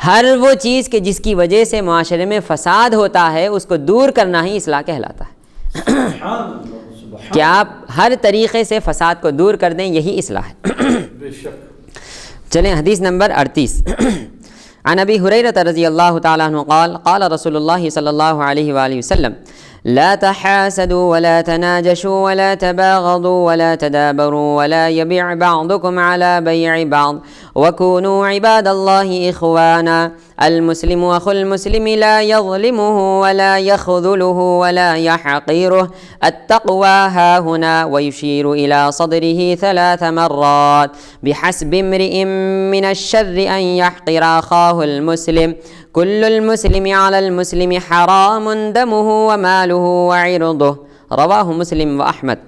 ہر وہ چیز کہ جس کی وجہ سے معاشرے میں فساد ہوتا ہے اس کو دور کرنا ہی اصلاح کہلاتا ہے۔ کہ آپ ہر طریقے سے فساد کو دور کر دیں، یہی اصلاح ہے۔ چلیں حدیث نمبر 38 عن ابی ہریرہ رضی اللہ تعالیٰ عنہ قال قال رسول اللہ صلی اللہ علیہ وآلہ وسلم لا تحاسدوا ولا تناجشوا ولا تباغضوا ولا تدابروا ولا يبيع بعضكم على بيع بعض وكونوا عباد الله إخوانا المسلم أخو المسلم لا يظلمه ولا يخذله ولا يحقره التقوى ها هنا ويشير إلى صدره 3 مرات بحسب امرئ من الشر أن يحقر أخاه المسلم كل المسلم على المسلم حرام دمه وماله وعرضه رواہ مسلم و احمد۔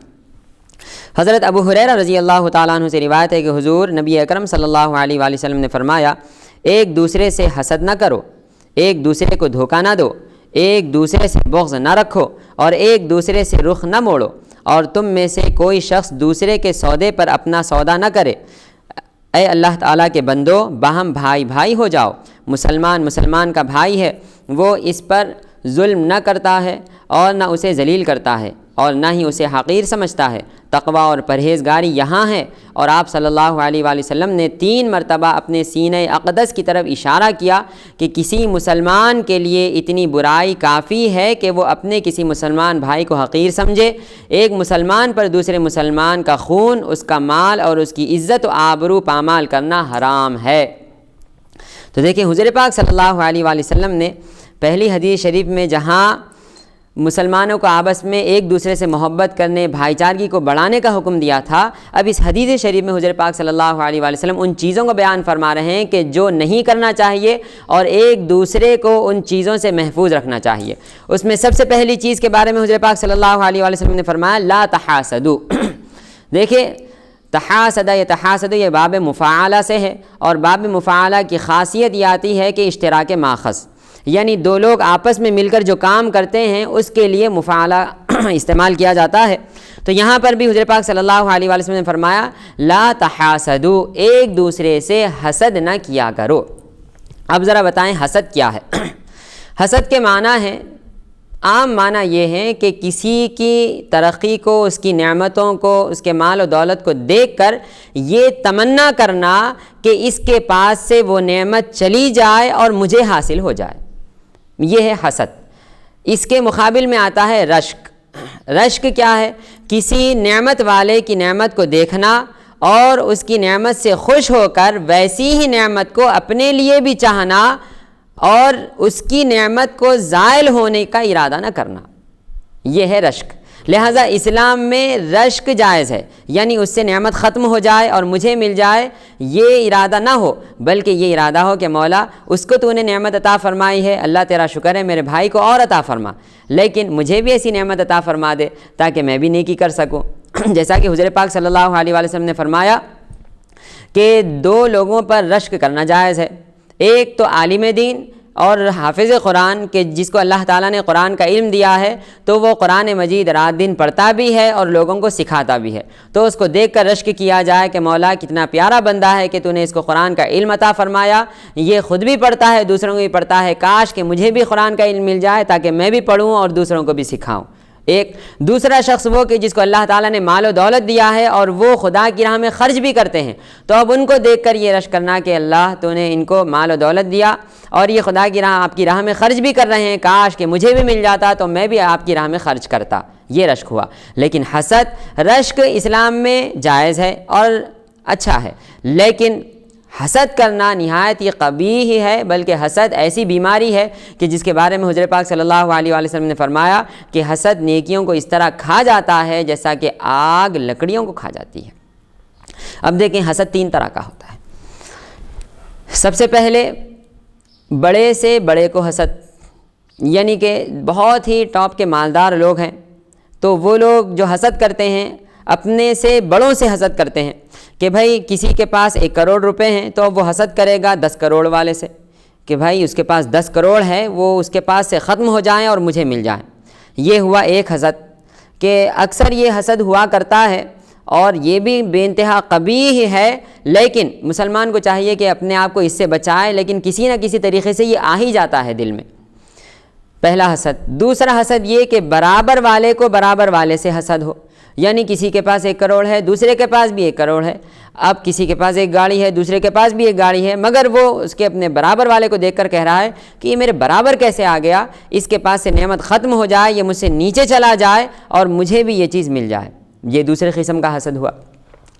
حضرت ابو ہریرہ رضی اللہ تعالیٰ عنہ سے روایت ہے کہ حضور نبی اکرم صلی اللہ علیہ وآلہ وسلم نے فرمایا ایک دوسرے سے حسد نہ کرو، ایک دوسرے کو دھوکہ نہ دو، ایک دوسرے سے بغض نہ رکھو اور ایک دوسرے سے رخ نہ موڑو، اور تم میں سے کوئی شخص دوسرے کے سودے پر اپنا سودا نہ کرے۔ اے اللہ تعالیٰ کے بندو، باہم بھائی بھائی ہو جاؤ۔ مسلمان مسلمان کا بھائی ہے، وہ اس پر ظلم نہ کرتا ہے اور نہ اسے ذلیل کرتا ہے اور نہ ہی اسے حقیر سمجھتا ہے۔ تقوی اور پرہیزگاری یہاں ہے۔ اور آپ صلی اللہ علیہ وآلہ وسلم نے 3 مرتبہ اپنے سینہ اقدس کی طرف اشارہ کیا کہ کسی مسلمان کے لیے اتنی برائی کافی ہے کہ وہ اپنے کسی مسلمان بھائی کو حقیر سمجھے۔ ایک مسلمان پر دوسرے مسلمان کا خون، اس کا مال اور اس کی عزت و آبرو پامال کرنا حرام ہے۔ تو دیکھیں حضور پاک صلی اللہ علیہ وآلہ وسلم نے پہلی حدیث شریف میں جہاں مسلمانوں کو آپس میں ایک دوسرے سے محبت کرنے، بھائی چارگی کو بڑھانے کا حکم دیا تھا، اب اس حدیث شریف میں حضور پاک صلی اللہ علیہ وآلہ وسلم ان چیزوں کو بیان فرما رہے ہیں کہ جو نہیں کرنا چاہیے اور ایک دوسرے کو ان چیزوں سے محفوظ رکھنا چاہیے۔ اس میں سب سے پہلی چیز کے بارے میں حضور پاک صلی اللہ علیہ وآلہ وسلم نے فرمایا لا تحاسدوا۔ دیکھیے تحاسد یتحاسد یہ باب مفاعلہ سے ہے، اور باب مفاعلہ کی خاصیت یہ آتی ہے کہ اشتراک ماخذ، یعنی دو لوگ آپس میں مل کر جو کام کرتے ہیں اس کے لیے مفاعلہ استعمال کیا جاتا ہے۔ تو یہاں پر بھی حضور پاک صلی اللہ علیہ وآلہ وسلم نے فرمایا لا تحاسدوا، ایک دوسرے سے حسد نہ کیا کرو۔ اب ذرا بتائیں حسد کیا ہے؟ حسد کے معنی ہے، عام معنی یہ ہے کہ کسی کی ترقی کو، اس کی نعمتوں کو، اس کے مال و دولت کو دیکھ کر یہ تمنا کرنا کہ اس کے پاس سے وہ نعمت چلی جائے اور مجھے حاصل ہو جائے، یہ ہے حسد۔ اس کے مقابل میں آتا ہے رشک۔ رشک کیا ہے؟ کسی نعمت والے کی نعمت کو دیکھنا اور اس کی نعمت سے خوش ہو کر ویسی ہی نعمت کو اپنے لیے بھی چاہنا اور اس کی نعمت کو زائل ہونے کا ارادہ نہ کرنا، یہ ہے رشک۔ لہٰذا اسلام میں رشک جائز ہے، یعنی اس سے نعمت ختم ہو جائے اور مجھے مل جائے، یہ ارادہ نہ ہو، بلکہ یہ ارادہ ہو کہ مولا اس کو تو نے نعمت عطا فرمائی ہے، اللہ تیرا شکر ہے، میرے بھائی کو اور عطا فرما، لیکن مجھے بھی ایسی نعمت عطا فرما دے تاکہ میں بھی نیکی کر سکوں۔ جیسا کہ حضور پاک صلی اللہ علیہ وآلہ وسلم نے فرمایا کہ دو لوگوں پر رشک کرنا جائز ہے، ایک تو عالم دین اور حافظ قرآن، کہ جس کو اللہ تعالیٰ نے قرآن کا علم دیا ہے تو وہ قرآن مجید رات دن پڑھتا بھی ہے اور لوگوں کو سکھاتا بھی ہے، تو اس کو دیکھ کر رشک کیا جائے کہ مولا کتنا پیارا بندہ ہے کہ تو نے اس کو قرآن کا علم عطا فرمایا، یہ خود بھی پڑھتا ہے دوسروں کو بھی پڑھتا ہے، کاش کہ مجھے بھی قرآن کا علم مل جائے تاکہ میں بھی پڑھوں اور دوسروں کو بھی سکھاؤں۔ ایک دوسرا شخص وہ کہ جس کو اللہ تعالیٰ نے مال و دولت دیا ہے اور وہ خدا کی راہ میں خرچ بھی کرتے ہیں، تو اب ان کو دیکھ کر یہ رشک کرنا کہ اللہ تو نے ان کو مال و دولت دیا اور یہ خدا کی راہ، آپ کی راہ میں خرچ بھی کر رہے ہیں، کاش کہ مجھے بھی مل جاتا تو میں بھی آپ کی راہ میں خرچ کرتا، یہ رشک ہوا۔ لیکن حسد، رشک اسلام میں جائز ہے اور اچھا ہے، لیکن حسد کرنا نہایت ہی قبیح ہے، بلکہ حسد ایسی بیماری ہے کہ جس کے بارے میں حضور پاک صلی اللہ علیہ وآلہ وسلم نے فرمایا کہ حسد نیکیوں کو اس طرح کھا جاتا ہے جیسا کہ آگ لکڑیوں کو کھا جاتی ہے۔ اب دیکھیں حسد تین طرح کا ہوتا ہے۔ سب سے پہلے بڑے سے بڑے کو حسد، یعنی کہ بہت ہی ٹاپ کے مالدار لوگ ہیں تو وہ لوگ جو حسد کرتے ہیں اپنے سے بڑوں سے حسد کرتے ہیں کہ بھائی کسی کے پاس 1 کروڑ روپے ہیں تو وہ حسد کرے گا 10 کروڑ والے سے کہ بھائی اس کے پاس 10 کروڑ ہے، وہ اس کے پاس سے ختم ہو جائیں اور مجھے مل جائیں۔ یہ ہوا ایک حسد، کہ اکثر یہ حسد ہوا کرتا ہے اور یہ بھی بے انتہا قبیح ہے، لیکن مسلمان کو چاہیے کہ اپنے آپ کو اس سے بچائے، لیکن کسی نہ کسی طریقے سے یہ آ ہی جاتا ہے دل میں۔ پہلا حسد۔ دوسرا حسد یہ کہ برابر والے کو برابر والے سے حسد ہو، یعنی کسی کے پاس 1 کروڑ ہے، دوسرے کے پاس بھی 1 کروڑ ہے، اب کسی کے پاس 1 گاڑی ہے، دوسرے کے پاس بھی 1 گاڑی ہے، مگر وہ اس کے اپنے برابر والے کو دیکھ کر کہہ رہا ہے کہ یہ میرے برابر کیسے آ گیا، اس کے پاس سے نعمت ختم ہو جائے، یہ مجھ سے نیچے چلا جائے اور مجھے بھی یہ چیز مل جائے، یہ دوسرے قسم کا حسد ہوا۔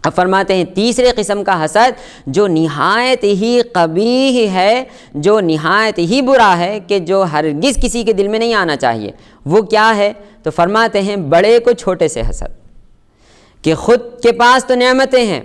اب فرماتے ہیں تیسرے قسم کا حسد جو نہایت ہی قبیح ہے، جو نہایت ہی برا ہے، کہ جو ہرگز کسی کے دل میں نہیں آنا چاہیے، وہ کیا ہے؟ تو فرماتے ہیں بڑے کو چھوٹے سے حسد، کہ خود کے پاس تو نعمتیں ہیں،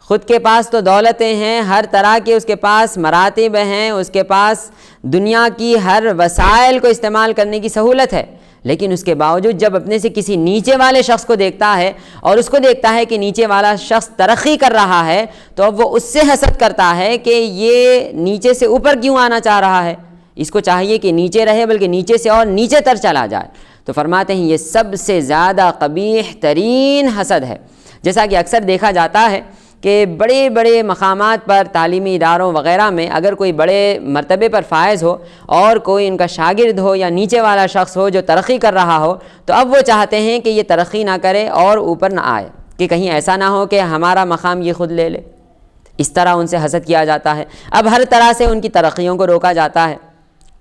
خود کے پاس تو دولتیں ہیں، ہر طرح کے اس کے پاس مراتب ہیں، اس کے پاس دنیا کی ہر وسائل کو استعمال کرنے کی سہولت ہے، لیکن اس کے باوجود جب اپنے سے کسی نیچے والے شخص کو دیکھتا ہے اور اس کو دیکھتا ہے کہ نیچے والا شخص ترقی کر رہا ہے تو اب وہ اس سے حسد کرتا ہے کہ یہ نیچے سے اوپر کیوں آنا چاہ رہا ہے، اس کو چاہیے کہ نیچے رہے بلکہ نیچے سے اور نیچے تر چلا جائے۔ تو فرماتے ہیں یہ سب سے زیادہ قبیح ترین حسد ہے۔ جیسا کہ اکثر دیکھا جاتا ہے کہ بڑے بڑے مقامات پر، تعلیمی اداروں وغیرہ میں اگر کوئی بڑے مرتبے پر فائز ہو اور کوئی ان کا شاگرد ہو یا نیچے والا شخص ہو جو ترقی کر رہا ہو، تو اب وہ چاہتے ہیں کہ یہ ترقی نہ کرے اور اوپر نہ آئے، کہ کہیں ایسا نہ ہو کہ ہمارا مقام یہ خود لے لے، اس طرح ان سے حسد کیا جاتا ہے۔ اب ہر طرح سے ان کی ترقیوں کو روکا جاتا ہے،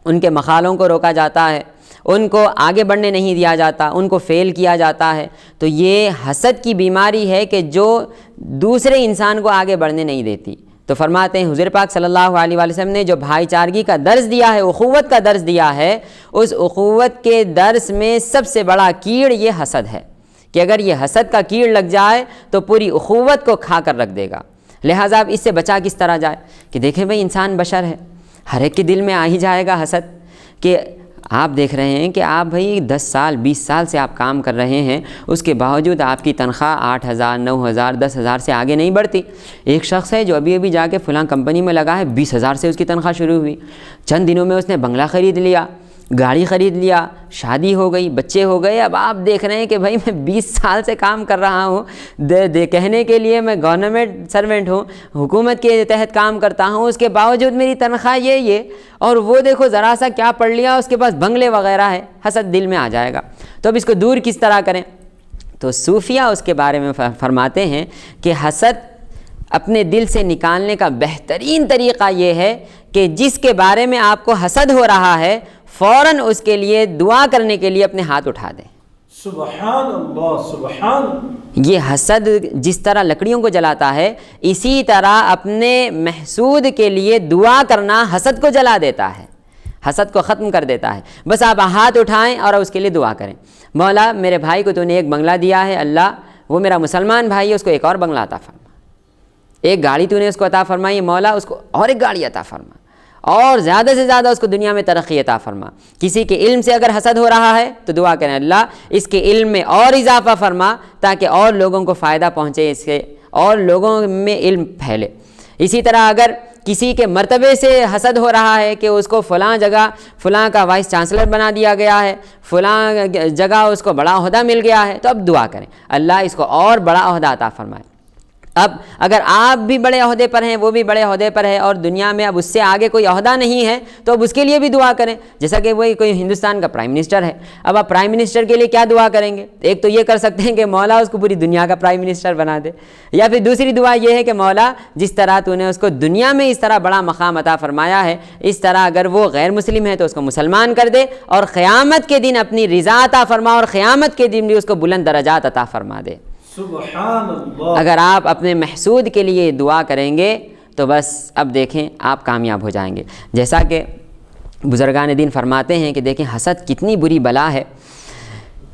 ان کے مقالوں کو روکا جاتا ہے، ان کو آگے بڑھنے نہیں دیا جاتا، ان کو فیل کیا جاتا ہے۔ تو یہ حسد کی بیماری ہے کہ جو دوسرے انسان کو آگے بڑھنے نہیں دیتی، تو فرماتے ہیں حضور پاک صلی اللہ علیہ وآلہ وسلم نے جو بھائی چارگی کا درس دیا ہے، اخوت کا درس دیا ہے، اس اخوت کے درس میں سب سے بڑا کیڑ یہ حسد ہے کہ اگر یہ حسد کا کیڑ لگ جائے تو پوری اخوت کو کھا کر رکھ دے گا۔ لہٰذا اب اس سے بچا کس طرح جائے کہ دیکھیں بھئی انسان بشر ہے، ہر ایک کے دل میں آ ہی جائے گا حسد، کہ آپ دیکھ رہے ہیں کہ آپ بھئی 10 سال 20 سال سے آپ کام کر رہے ہیں، اس کے باوجود آپ کی تنخواہ 8,000 9,000 10,000 سے آگے نہیں بڑھتی۔ ایک شخص ہے جو ابھی جا کے فلاں کمپنی میں لگا ہے، 20,000 سے اس کی تنخواہ شروع ہوئی، چند دنوں میں اس نے بنگلہ خرید لیا، گاڑی خرید لیا، شادی ہو گئی، بچے ہو گئے۔ اب آپ دیکھ رہے ہیں کہ بھائی میں 20 سال سے کام کر رہا ہوں، کہنے کے لیے میں گورنمنٹ سرونٹ ہوں، حکومت کے تحت کام کرتا ہوں، اس کے باوجود میری تنخواہ یہ اور وہ دیکھو ذرا سا کیا پڑھ لیا، اس کے پاس بنگلے وغیرہ ہے۔ حسد دل میں آ جائے گا۔ تو اب اس کو دور کس طرح کریں؟ تو صوفیہ اس کے بارے میں فرماتے ہیں کہ حسد اپنے دل سے نکالنے کا بہترین طریقہ یہ ہے کہ جس کے بارے میں آپ کو حسد ہو رہا ہے فوراً اس کے لیے دعا کرنے کے لیے اپنے ہاتھ اٹھا دیں۔ سبحان اللہ، سبحان اللہ۔ یہ حسد جس طرح لکڑیوں کو جلاتا ہے، اسی طرح اپنے محسود کے لیے دعا کرنا حسد کو جلا دیتا ہے، حسد کو ختم کر دیتا ہے۔ بس آپ ہاتھ اٹھائیں اور اس کے لیے دعا کریں، مولا میرے بھائی کو تو نے ایک بنگلہ دیا ہے، اللہ وہ میرا مسلمان بھائی ہے، اس کو ایک اور بنگلہ عطا فرما۔ ایک گاڑی تو نے اس کو عطا فرمائی، مولا اس کو اور ایک گاڑی عطا فرما، اور زیادہ سے زیادہ اس کو دنیا میں ترقی عطا فرما۔ کسی کے علم سے اگر حسد ہو رہا ہے تو دعا کریں، اللہ اس کے علم میں اور اضافہ فرما تاکہ اور لوگوں کو فائدہ پہنچے، اس سے اور لوگوں میں علم پھیلے۔ اسی طرح اگر کسی کے مرتبے سے حسد ہو رہا ہے کہ اس کو فلاں جگہ فلاں کا وائس چانسلر بنا دیا گیا ہے، فلاں جگہ اس کو بڑا عہدہ مل گیا ہے، تو اب دعا کریں اللہ اس کو اور بڑا عہدہ عطا فرمائے۔ اب اگر آپ بھی بڑے عہدے پر ہیں، وہ بھی بڑے عہدے پر ہے اور دنیا میں اب اس سے آگے کوئی عہدہ نہیں ہے، تو اب اس کے لیے بھی دعا کریں۔ جیسا کہ وہی کوئی ہندوستان کا پرائم منسٹر ہے، اب آپ پرائم منسٹر کے لیے کیا دعا کریں گے؟ ایک تو یہ کر سکتے ہیں کہ مولا اس کو پوری دنیا کا پرائم منسٹر بنا دے، یا پھر دوسری دعا یہ ہے کہ مولا جس طرح تو نے اس کو دنیا میں اس طرح بڑا مقام عطا فرمایا ہے، اس طرح اگر وہ غیر مسلم ہے تو اس کو مسلمان کر دے، اور قیامت کے دن اپنی رضا عطا فرما، اور قیامت کے دن بھی اس کو بلند درجات عطا فرما دے۔ سبحان اللہ۔ اگر آپ اپنے محسود کے لیے دعا کریں گے تو بس اب دیکھیں آپ کامیاب ہو جائیں گے۔ جیسا کہ بزرگان دین فرماتے ہیں کہ دیکھیں حسد کتنی بری بلا ہے،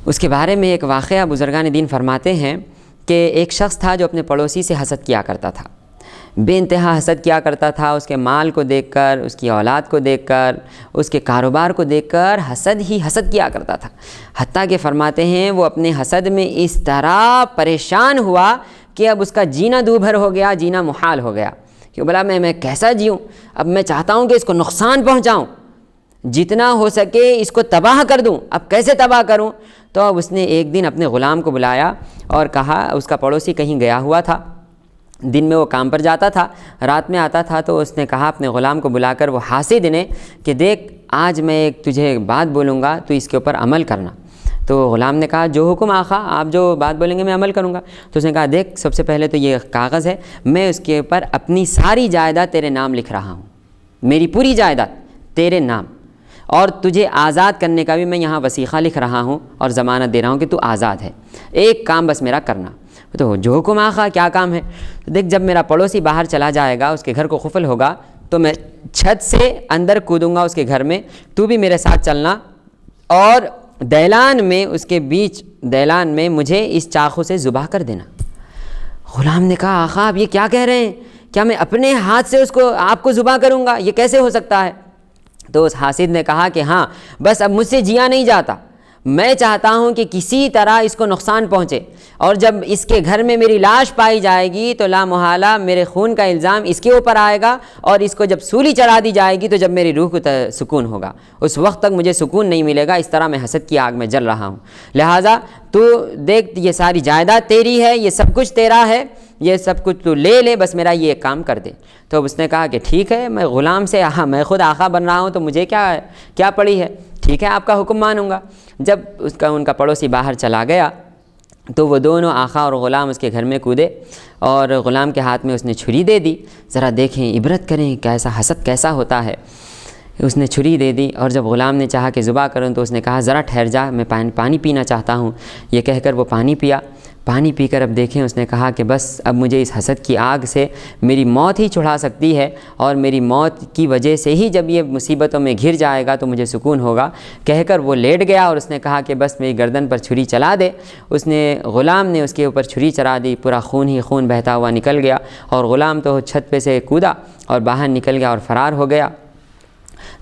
اس کے بارے میں ایک واقعہ بزرگان دین فرماتے ہیں کہ ایک شخص تھا جو اپنے پڑوسی سے حسد کیا کرتا تھا، بے انتہا حسد کیا کرتا تھا، اس کے مال کو دیکھ کر، اس کی اولاد کو دیکھ کر، اس کے کاروبار کو دیکھ کر حسد ہی حسد کیا کرتا تھا۔ حتیٰ کہ فرماتے ہیں وہ اپنے حسد میں اس طرح پریشان ہوا کہ اب اس کا جینا دوبھر ہو گیا، جینا محال ہو گیا کہ بلا میں کیسا جیوں، اب میں چاہتا ہوں کہ اس کو نقصان پہنچاؤں، جتنا ہو سکے اس کو تباہ کر دوں، اب کیسے تباہ کروں؟ تو اب اس نے ایک دن اپنے غلام کو بلایا اور کہا، اس کا پڑوسی کہیں گیا ہوا تھا، دن میں وہ کام پر جاتا تھا، رات میں آتا تھا، تو اس نے کہا اپنے غلام کو بلا کر وہ حاسد نے کہ دیکھ آج میں ایک تجھے بات بولوں گا تو اس کے اوپر عمل کرنا۔ تو غلام نے کہا جو حکم آقا، آپ جو بات بولیں گے میں عمل کروں گا۔ تو اس نے کہا دیکھ سب سے پہلے تو یہ کاغذ ہے، میں اس کے اوپر اپنی ساری جائیداد تیرے نام لکھ رہا ہوں، میری پوری جائیداد تیرے نام، اور تجھے آزاد کرنے کا بھی میں یہاں وثیقہ لکھ رہا ہوں اور ضمانت دے رہا ہوں کہ تو آزاد ہے، ایک کام بس میرا کرنا۔ تو جو حکم آقا، کیا کام ہے؟ دیکھ جب میرا پڑوسی باہر چلا جائے گا، اس کے گھر کو قفل ہوگا، تو میں چھت سے اندر کودوں گا اس کے گھر میں، تو بھی میرے ساتھ چلنا، اور دیلان میں اس کے بیچ دیلان میں مجھے اس چاقو سے ذبح کر دینا۔ غلام نے کہا آقا آپ یہ کیا کہہ رہے ہیں؟ کیا میں اپنے ہاتھ سے اس کو آپ کو ذبح کروں گا؟ یہ کیسے ہو سکتا ہے؟ تو اس حاسد نے کہا کہ ہاں بس اب مجھ سے جیا نہیں جاتا، میں چاہتا ہوں کہ کسی طرح اس کو نقصان پہنچے، اور جب اس کے گھر میں میری لاش پائی جائے گی تو لا محالہ میرے خون کا الزام اس کے اوپر آئے گا، اور اس کو جب سولی چڑھا دی جائے گی تو جب میری روح کو سکون ہوگا، اس وقت تک مجھے سکون نہیں ملے گا، اس طرح میں حسد کی آگ میں جل رہا ہوں، لہٰذا تو دیکھ یہ ساری جائیداد تیری ہے، یہ سب کچھ تیرا ہے، یہ سب کچھ تو لے لے، بس میرا یہ کام کر دے۔ تو اس نے کہا کہ ٹھیک ہے، میں غلام سے میں خود آقا بن رہا ہوں تو مجھے کیا پڑی ہے، ٹھیک ہے آپ کا حکم مانوں گا۔ جب ان کا پڑوسی باہر چلا گیا تو وہ دونوں آقا اور غلام اس کے گھر میں کودے، اور غلام کے ہاتھ میں اس نے چھری دے دی۔ ذرا دیکھیں، عبرت کریں کیسا حسد کیسا ہوتا ہے۔ اس نے چھری دے دی، اور جب غلام نے چاہا کہ ذبح کروں تو اس نے کہا ذرا ٹھہر جا، میں پانی پینا چاہتا ہوں۔ یہ کہہ کر وہ پانی پیا، پانی پی کر اب دیکھیں اس نے کہا کہ بس اب مجھے اس حسد کی آگ سے میری موت ہی چھڑا سکتی ہے، اور میری موت کی وجہ سے ہی جب یہ مصیبتوں میں گھر جائے گا تو مجھے سکون ہوگا، کہہ کر وہ لیٹ گیا اور اس نے کہا کہ بس میری گردن پر چھری چلا دے۔ اس نے غلام نے اس کے اوپر چھری چلا دی، پورا خون ہی خون بہتا ہوا نکل گیا، اور غلام تو چھت پہ سے کودا اور باہر نکل گیا اور فرار ہو گیا۔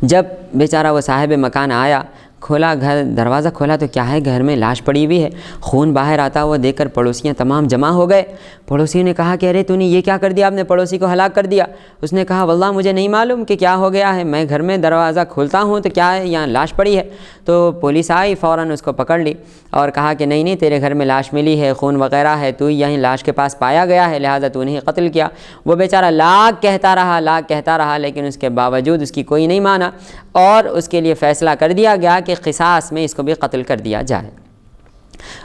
جب بیچارہ وہ صاحب مکان آیا، کھولا گھر، دروازہ کھولا تو کیا ہے، گھر میں لاش پڑی ہوئی ہے، خون باہر آتا ہوا دیکھ کر پڑوسیاں تمام جمع ہو گئے۔ پڑوسیوں نے کہا کہ ارے تو نے یہ کیا کر دیا، آپ نے پڑوسی کو ہلاک کر دیا۔ اس نے کہا واللہ مجھے نہیں معلوم کہ کیا ہو گیا ہے، میں گھر میں دروازہ کھولتا ہوں تو کیا ہے، یہاں لاش پڑی ہے۔ تو پولیس آئی، فوراً اس کو پکڑ لی اور کہا کہ نہیں تیرے گھر میں لاش ملی ہے، خون وغیرہ ہے، تو یہیں لاش کے پاس پایا گیا ہے، لہٰذا تو نے قتل کیا۔ وہ بیچارہ لاکھ کہتا رہا لیکن اس کے باوجود اس کی کوئی نہیں مانا، اور اس کے لیے فیصلہ کر دیا گیا کہ قصاص میں اس کو بھی قتل کر دیا جائے۔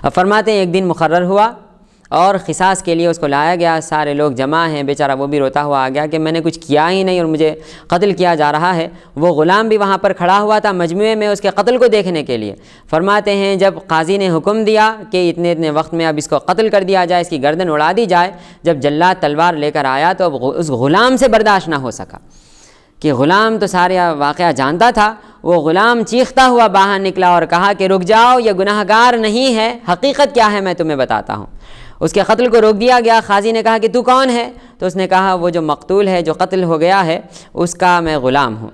اب فرماتے ہیں ایک دن مقرر ہوا اور قصاص کے لیے اس کو لایا گیا، سارے لوگ جمع ہیں، بیچارہ وہ بھی روتا ہوا آ گیا کہ میں نے کچھ کیا ہی نہیں اور مجھے قتل کیا جا رہا ہے۔ وہ غلام بھی وہاں پر کھڑا ہوا تھا مجموعے میں اس کے قتل کو دیکھنے کے لیے۔ فرماتے ہیں جب قاضی نے حکم دیا کہ اتنے وقت میں اب اس کو قتل کر دیا جائے، اس کی گردن اڑا دی جائے، جب جلاد تلوار لے کر آیا تو اب اس غلام سے برداشت نہ ہو سکا، کہ غلام تو سارے واقعہ جانتا تھا۔ وہ غلام چیختا ہوا باہر نکلا اور کہا کہ رک جاؤ، یہ گناہ گار نہیں ہے، حقیقت کیا ہے میں تمہیں بتاتا ہوں۔ اس کے قتل کو روک دیا گیا۔ قاضی نے کہا کہ تو کون ہے؟ تو اس نے کہا وہ جو مقتول ہے، جو قتل ہو گیا ہے، اس کا میں غلام ہوں۔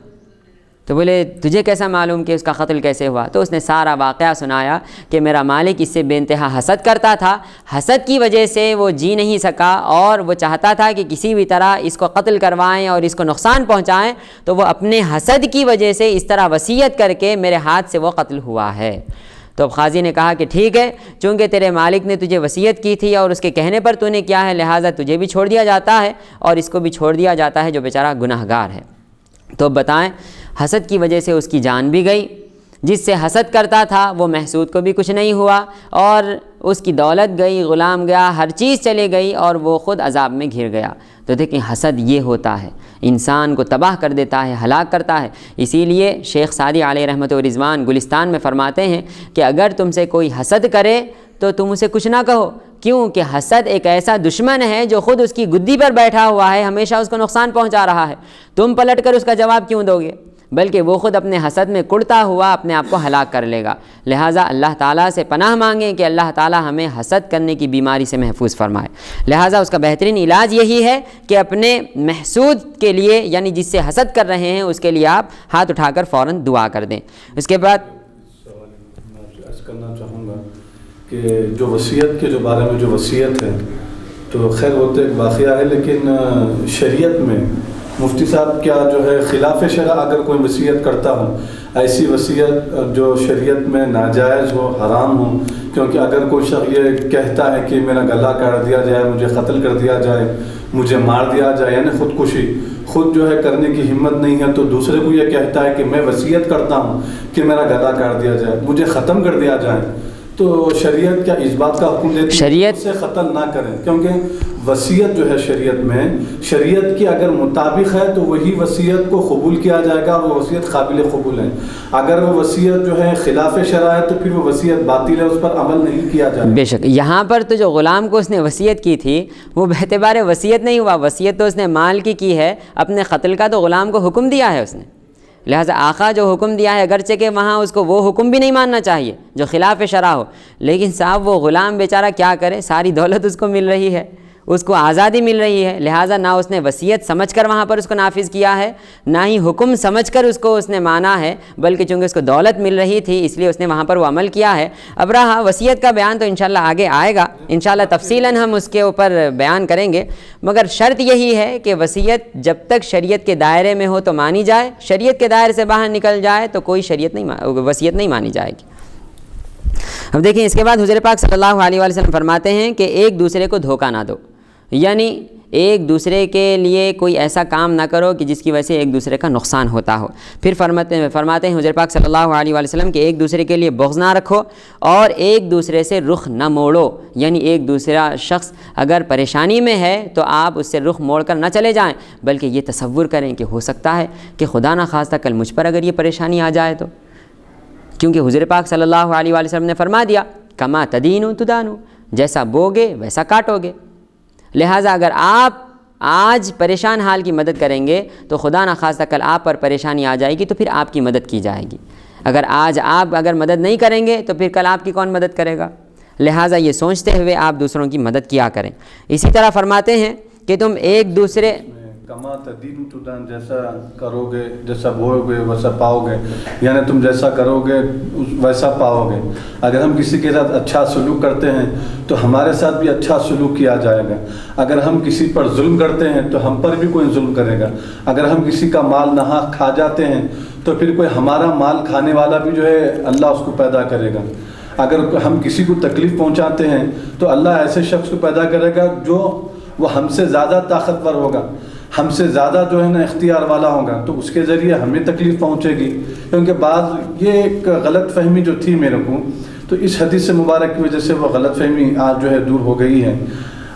تو بولے تجھے کیسا معلوم کہ اس کا قتل کیسے ہوا؟ تو اس نے سارا واقعہ سنایا کہ میرا مالک اس سے بے انتہا حسد کرتا تھا، حسد کی وجہ سے وہ جی نہیں سکا اور وہ چاہتا تھا کہ کسی بھی طرح اس کو قتل کروائیں اور اس کو نقصان پہنچائیں، تو وہ اپنے حسد کی وجہ سے اس طرح وصیت کر کے میرے ہاتھ سے وہ قتل ہوا ہے۔ تو اب قاضی نے کہا کہ ٹھیک ہے، چونکہ تیرے مالک نے تجھے وصیت کی تھی اور اس کے کہنے پر تو نے کیا ہے، لہٰذا تجھے بھی چھوڑ دیا جاتا ہے اور اس کو بھی چھوڑ دیا جاتا ہے جو بیچارہ گناہ گار ہے۔ تو بتائیں، حسد کی وجہ سے اس کی جان بھی گئی، جس سے حسد کرتا تھا وہ محسود کو بھی کچھ نہیں ہوا، اور اس کی دولت گئی، غلام گیا، ہر چیز چلے گئی اور وہ خود عذاب میں گھر گیا۔ تو دیکھیں حسد یہ ہوتا ہے، انسان کو تباہ کر دیتا ہے، ہلاک کرتا ہے۔ اسی لیے شیخ سعدی علیہ رحمت و رضوان گلستان میں فرماتے ہیں کہ اگر تم سے کوئی حسد کرے تو تم اسے کچھ نہ کہو، کیوں کہ حسد ایک ایسا دشمن ہے جو خود اس کی گدی پر بیٹھا ہوا ہے، ہمیشہ اس کو نقصان پہنچا رہا ہے۔ تم پلٹ کر اس کا جواب کیوں دو گے؟ بلکہ وہ خود اپنے حسد میں کڑتا ہوا اپنے آپ کو ہلاک کر لے گا۔ لہٰذا اللہ تعالیٰ سے پناہ مانگیں کہ اللہ تعالیٰ ہمیں حسد کرنے کی بیماری سے محفوظ فرمائے۔ لہٰذا اس کا بہترین علاج یہی ہے کہ اپنے محسود کے لیے، یعنی جس سے حسد کر رہے ہیں، اس کے لیے آپ ہاتھ اٹھا کر فوراً دعا کر دیں۔ اس کے بعد عرض کرنا چاہوں گا کہ جو وصیت کے جو بارے میں جو وصیت ہے، تو خیر وہ تو ایک واقعہ ہے، لیکن شریعت میں مفتی صاحب کیا جو ہے خلاف شرع اگر کوئی وصیت کرتا ہو، ایسی وصیت جو شریعت میں ناجائز ہو، حرام ہو، کیونکہ اگر کوئی شخص یہ کہتا ہے کہ میرا گلا کاٹ دیا جائے، مجھے قتل کر دیا جائے، مجھے مار دیا جائے، یعنی خودکشی خود جو ہے کرنے کی ہمت نہیں ہے، تو دوسرے کو یہ کہتا ہے کہ میں وصیت کرتا ہوں کہ میرا گلا کاٹ دیا جائے، مجھے ختم کر دیا جائے، تو شریعت کیا اس بات کا حکم دیتی ہے شریعت سے قتل نہ کریں؟ کیونکہ وصیت جو ہے شریعت میں، شریعت کی اگر مطابق ہے تو وہی وصیت کو قبول کیا جائے گا اور وہ وصیت قابل قبول ہے۔ اگر وہ وصیت جو ہے خلاف شرع ہے تو پھر وہ وصیت باطل ہے، اس پر عمل نہیں کیا جائے گا۔ بے شک یہاں پر تو جو غلام کو اس نے وصیت کی تھی وہ باعتبار وصیت نہیں ہوا، وصیت تو اس نے مال کی ہے، اپنے قتل کا تو غلام کو حکم دیا ہے اس نے۔ لہٰذا آقا جو حکم دیا ہے، اگرچہ کہ وہاں اس کو وہ حکم بھی نہیں ماننا چاہیے جو خلاف شرع ہو، لیکن صاحب وہ غلام بیچارہ کیا کرے، ساری دولت اس کو مل رہی ہے، اس کو آزادی مل رہی ہے، لہٰذا نہ اس نے وصیت سمجھ کر وہاں پر اس کو نافذ کیا ہے، نہ ہی حکم سمجھ کر اس کو اس نے مانا ہے، بلکہ چونکہ اس کو دولت مل رہی تھی اس لیے اس نے وہاں پر وہ عمل کیا ہے۔ اب رہا وصیت کا بیان تو انشاءاللہ آگے آئے گا، انشاءاللہ تفصیلاً ہم اس کے اوپر بیان کریں گے، مگر شرط یہی ہے کہ وصیت جب تک شریعت کے دائرے میں ہو تو مانی جائے، شریعت کے دائرے سے باہر نکل جائے تو کوئی وصیت نہیں مانی جائے گی۔ اب دیکھیں اس کے بعد حضور پاک صلی اللہ علیہ وسلم فرماتے ہیں کہ ایک دوسرے کو دھوکہ نہ دو، یعنی ایک دوسرے کے لیے کوئی ایسا کام نہ کرو کہ جس کی وجہ سے ایک دوسرے کا نقصان ہوتا ہو۔ پھر فرماتے ہیں حضور پاک صلی اللہ علیہ وسلم کہ ایک دوسرے کے لیے بغض نہ رکھو اور ایک دوسرے سے رخ نہ موڑو، یعنی ایک دوسرا شخص اگر پریشانی میں ہے تو آپ اس سے رخ موڑ کر نہ چلے جائیں، بلکہ یہ تصور کریں کہ ہو سکتا ہے کہ خدا نہ خواستہ کل مجھ پر اگر یہ پریشانی آ جائے تو، کیونکہ حضور پاک صلی اللہ علیہ وسلم نے فرما دیا کما تدین تدانو، جیسا بوگے ویسا کاٹو گے۔ لہٰذا اگر آپ آج پریشان حال کی مدد کریں گے تو خدا نخواستہ کل آپ پر پریشانی آ جائے گی تو پھر آپ کی مدد کی جائے گی۔ اگر آج آپ اگر مدد نہیں کریں گے تو پھر کل آپ کی کون مدد کرے گا؟ لہٰذا یہ سوچتے ہوئے آپ دوسروں کی مدد کیا کریں۔ اسی طرح فرماتے ہیں کہ تم ایک دوسرے کما تدین تدان، جیسا کرو گے جیسا بوؤ گے ویسا پاؤ گے، یعنی تم جیسا کرو گے ویسا پاؤ گے۔ اگر ہم کسی کے ساتھ اچھا سلوک کرتے ہیں تو ہمارے ساتھ بھی اچھا سلوک کیا جائے گا۔ اگر ہم کسی پر ظلم کرتے ہیں تو ہم پر بھی کوئی ظلم کرے گا۔ اگر ہم کسی کا مال ناحق کھا جاتے ہیں تو پھر کوئی ہمارا مال کھانے والا بھی جو ہے اللہ اس کو پیدا کرے گا۔ اگر ہم کسی کو تکلیف پہنچاتے ہیں تو اللہ ایسے شخص کو پیدا کرے گا جو وہ ہم سے زیادہ طاقتور ہوگا، ہم سے زیادہ جو ہے نا اختیار والا ہوگا، تو اس کے ذریعے ہمیں تکلیف پہنچے گی۔ کیونکہ بعض یہ ایک غلط فہمی جو تھی میرے کو، تو اس حدیث مبارک کی وجہ سے وہ غلط فہمی آج جو ہے دور ہو گئی ہے۔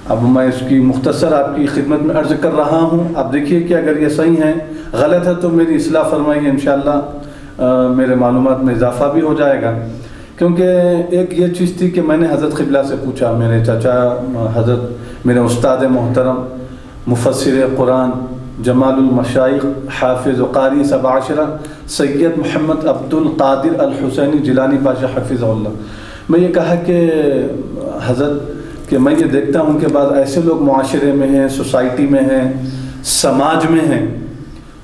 اب میں اس کی مختصر آپ کی خدمت میں عرض کر رہا ہوں۔ آپ دیکھیے کہ اگر یہ صحیح ہے، غلط ہے تو میری اصلاح فرمائیے، انشاءاللہ میرے معلومات میں اضافہ بھی ہو جائے گا۔ کیونکہ ایک یہ چیز تھی کہ میں نے حضرت قبلہ سے پوچھا، میرے چچا حضرت میرے استاد محترم مفسر قرآن جمال المشائخ حافظ و قاری 17 سید محمد عبد القادر الحسینی جیلانی بادشاہ حفظہ اللہ، میں یہ کہا کہ حضرت کہ میں یہ دیکھتا ہوں کہ بعض ایسے لوگ معاشرے میں ہیں، سوسائٹی میں ہیں، سماج میں ہیں،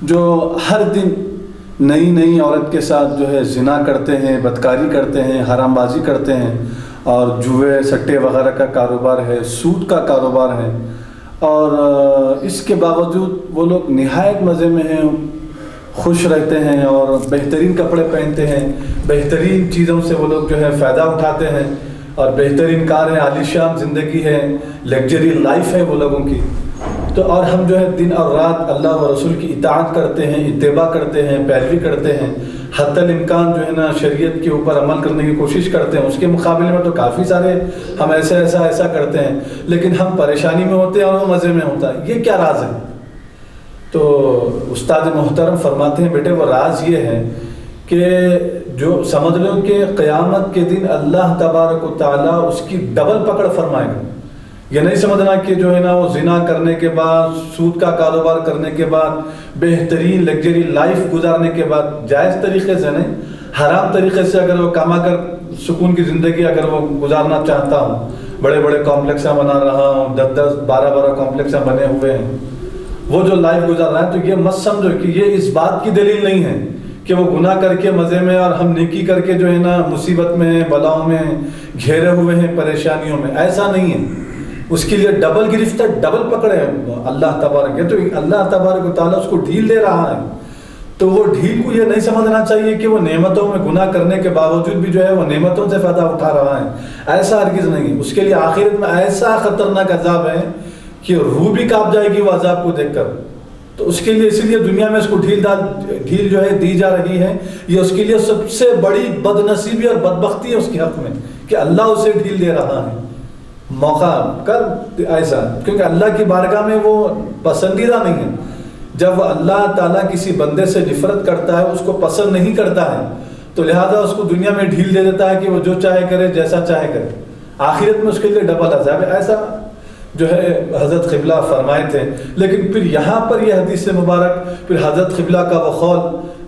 جو ہر دن نئی نئی عورت کے ساتھ جو ہے زنا کرتے ہیں، بدکاری کرتے ہیں، حرام بازی کرتے ہیں، اور جوئے سٹے وغیرہ کا کاروبار ہے، سود کا کاروبار ہے، اور اس کے باوجود وہ لوگ نہایت مزے میں ہیں، خوش رہتے ہیں اور بہترین کپڑے پہنتے ہیں، بہترین چیزوں سے وہ لوگ جو ہے فائدہ اٹھاتے ہیں، اور بہترین کاریں، عالیشان زندگی ہے، لیگجری لائف ہے وہ لوگوں کی۔ تو اور ہم جو ہے دن اور رات اللہ و رسول کی اطاعت کرتے ہیں، اتباع کرتے ہیں، پیروی کرتے ہیں، حتی الامکان جو ہے نا شریعت کے اوپر عمل کرنے کی کوشش کرتے ہیں۔ اس کے مقابلے میں تو کافی سارے ہم ایسا کرتے ہیں، لیکن ہم پریشانی میں ہوتے ہیں اور وہ مزے میں ہوتا ہے۔ یہ کیا راز ہے؟ تو استاد محترم فرماتے ہیں بیٹے وہ راز یہ ہے کہ جو سمجھ لو کہ قیامت کے دن اللہ تبارک و تعالیٰ اس کی ڈبل پکڑ فرمائے گا۔ یہ نہیں سمجھنا کہ جو ہے نا وہ زنا کرنے کے بعد، سود کا کاروبار کرنے کے بعد، بہترین لگژری لائف گزارنے کے بعد، جائز طریقے سے نہیں، حرام طریقے سے اگر وہ کما کر سکون کی زندگی اگر وہ گزارنا چاہتا ہوں، بڑے بڑے کمپلیکساں بنا رہا ہوں، 10 12 کمپلیکساں بنے ہوئے ہیں، وہ جو لائف گزار رہا ہے، تو یہ مت سمجھو کہ یہ اس بات کی دلیل نہیں ہے کہ وہ گناہ کر کے مزے میں اور ہم نیکی کر کے جو ہے نا مصیبت میں ہیں، بلاؤں میں گھیرے ہوئے ہیں، پریشانیوں میں۔ ایسا نہیں ہے، اس کے لیے ڈبل گرفت ہے، ڈبل پکڑے اللہ تبارک ہے۔ تو اللہ تبارک و تعالیٰ اس کو ڈھیل دے رہا ہے، تو وہ ڈھیل کو یہ نہیں سمجھنا چاہیے کہ وہ نعمتوں میں گناہ کرنے کے باوجود بھی جو ہے وہ نعمتوں سے فائدہ اٹھا رہا ہے۔ ایسا ہرگز نہیں ہے۔ اس کے لیے آخرت میں ایسا خطرناک عذاب ہے کہ روح بھی کانپ جائے گی وہ عذاب کو دیکھ کر۔ تو اس کے لیے اسی لیے دنیا میں اس کو ڈھیل جو ہے دی جا رہی ہے۔ یہ اس کے لیے سب سے بڑی بد نصیبی اور بدبختی ہے اس کے حق میں کہ اللہ اسے ڈھیل دے رہا ہے موقع کر ایسا، کیونکہ اللہ کی بارگاہ میں وہ پسندیدہ نہیں ہے۔ جب اللہ تعالیٰ کسی بندے سے نفرت کرتا ہے، اس کو پسند نہیں کرتا ہے، تو لہذا اس کو دنیا میں ڈھیل دے دیتا ہے کہ وہ جو چاہے کرے، جیسا چاہے کرے۔ آخرت میں اس کے لیے ڈبل عذاب ہے۔ ایسا جو ہے حضرت قبلہ فرمائے تھے۔ لیکن پھر یہاں پر یہ حدیث مبارک، پھر حضرت قبلہ کا وہ قول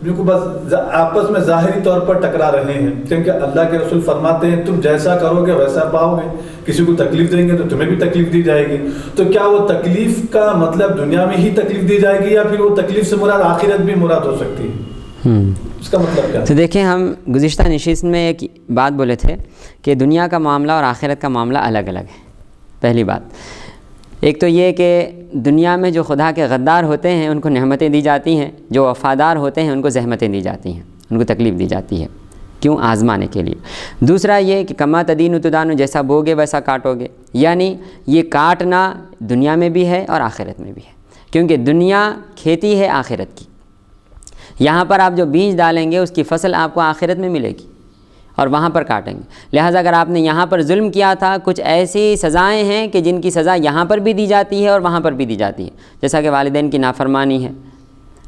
جو بس آپس میں ظاہری طور پر ٹکرا رہے ہیں، کیونکہ اللہ کے رسول فرماتے ہیں تم جیسا کرو گے ویسا پاؤ گے، کسی کو تکلیف دیں گے تو تمہیں بھی تکلیف دی جائے گی۔ تو کیا وہ تکلیف کا مطلب دنیا میں ہی تکلیف دی جائے گی، یا پھر وہ تکلیف سے مراد آخرت بھی مراد ہو سکتی ہے؟ اس کا مطلب کیا؟ تو دیکھیں، ہم گزشتہ نشست میں ایک بات بولے تھے کہ دنیا کا معاملہ اور آخرت کا معاملہ الگ الگ ہے۔ پہلی بات ایک تو یہ کہ دنیا میں جو خدا کے غدار ہوتے ہیں ان کو نعمتیں دی جاتی ہیں، جو وفادار ہوتے ہیں ان کو زحمتیں دی جاتی ہیں، ان کو تکلیف دی جاتی ہے، کیوں؟ آزمانے کے لیے۔ دوسرا یہ کہ کما تدین تدان، جیسا بوگے ویسا کاٹو گے، یعنی یہ کاٹنا دنیا میں بھی ہے اور آخرت میں بھی ہے، کیونکہ دنیا کھیتی ہے آخرت کی۔ یہاں پر آپ جو بیج ڈالیں گے اس کی فصل آپ کو آخرت میں ملے گی اور وہاں پر کاٹیں گے۔ لہٰذا اگر آپ نے یہاں پر ظلم کیا تھا، کچھ ایسی سزائیں ہیں کہ جن کی سزا یہاں پر بھی دی جاتی ہے اور وہاں پر بھی دی جاتی ہے، جیسا کہ والدین کی نافرمانی ہے،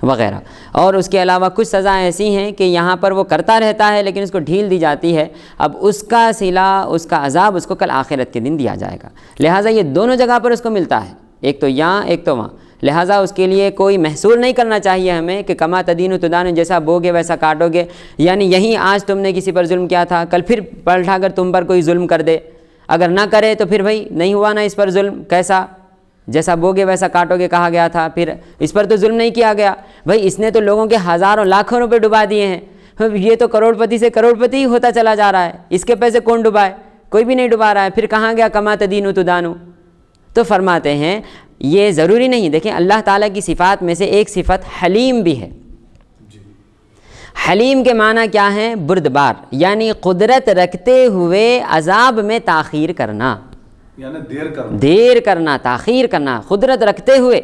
وغیرہ. اور اس کے علاوہ کچھ سزائیں ایسی ہیں کہ یہاں پر وہ کرتا رہتا ہے لیکن اس کو ڈھیل دی جاتی ہے، اب اس کا صلہ، اس کا عذاب اس کو کل آخرت کے دن دیا جائے گا. لہٰذا یہ دونوں جگہ پر اس کو ملتا ہے، ایک تو یہاں ایک تو وہاں. لہٰذا اس کے لیے کوئی محصور نہیں کرنا چاہیے ہمیں کہ کما تدین تدان، جیسا بوگے ویسا کاٹو گے، یعنی یہیں آج تم نے کسی پر ظلم کیا تھا کل پھر پلٹا کر تم پر کوئی ظلم کر دے، اگر نہ کرے تو پھر بھائی نہیں ہوا نا اس پر ظلم، کیسا جیسا بوگے ویسا کاٹو گے کہا گیا تھا، پھر اس پر تو ظلم نہیں کیا گیا. بھائی اس نے تو لوگوں کے ہزاروں لاکھوں روپے ڈبا دیے ہیں، یہ تو کروڑ پتی سے کروڑ پتی ہی ہوتا چلا جا رہا ہے، اس کے پیسے کون ڈبائے؟ کوئی بھی نہیں ڈبا رہا ہے. پھر کہاں گیا کما تدین تدان؟ تو فرماتے ہیں یہ ضروری نہیں. دیکھیں اللہ تعالیٰ کی صفات میں سے ایک صفت حلیم بھی ہے. حلیم کے معنی کیا ہیں؟ بردبار، یعنی قدرت رکھتے ہوئے عذاب میں تاخیر کرنا، یعنی دیر کرنا، تاخیر کرنا، قدرت رکھتے ہوئے.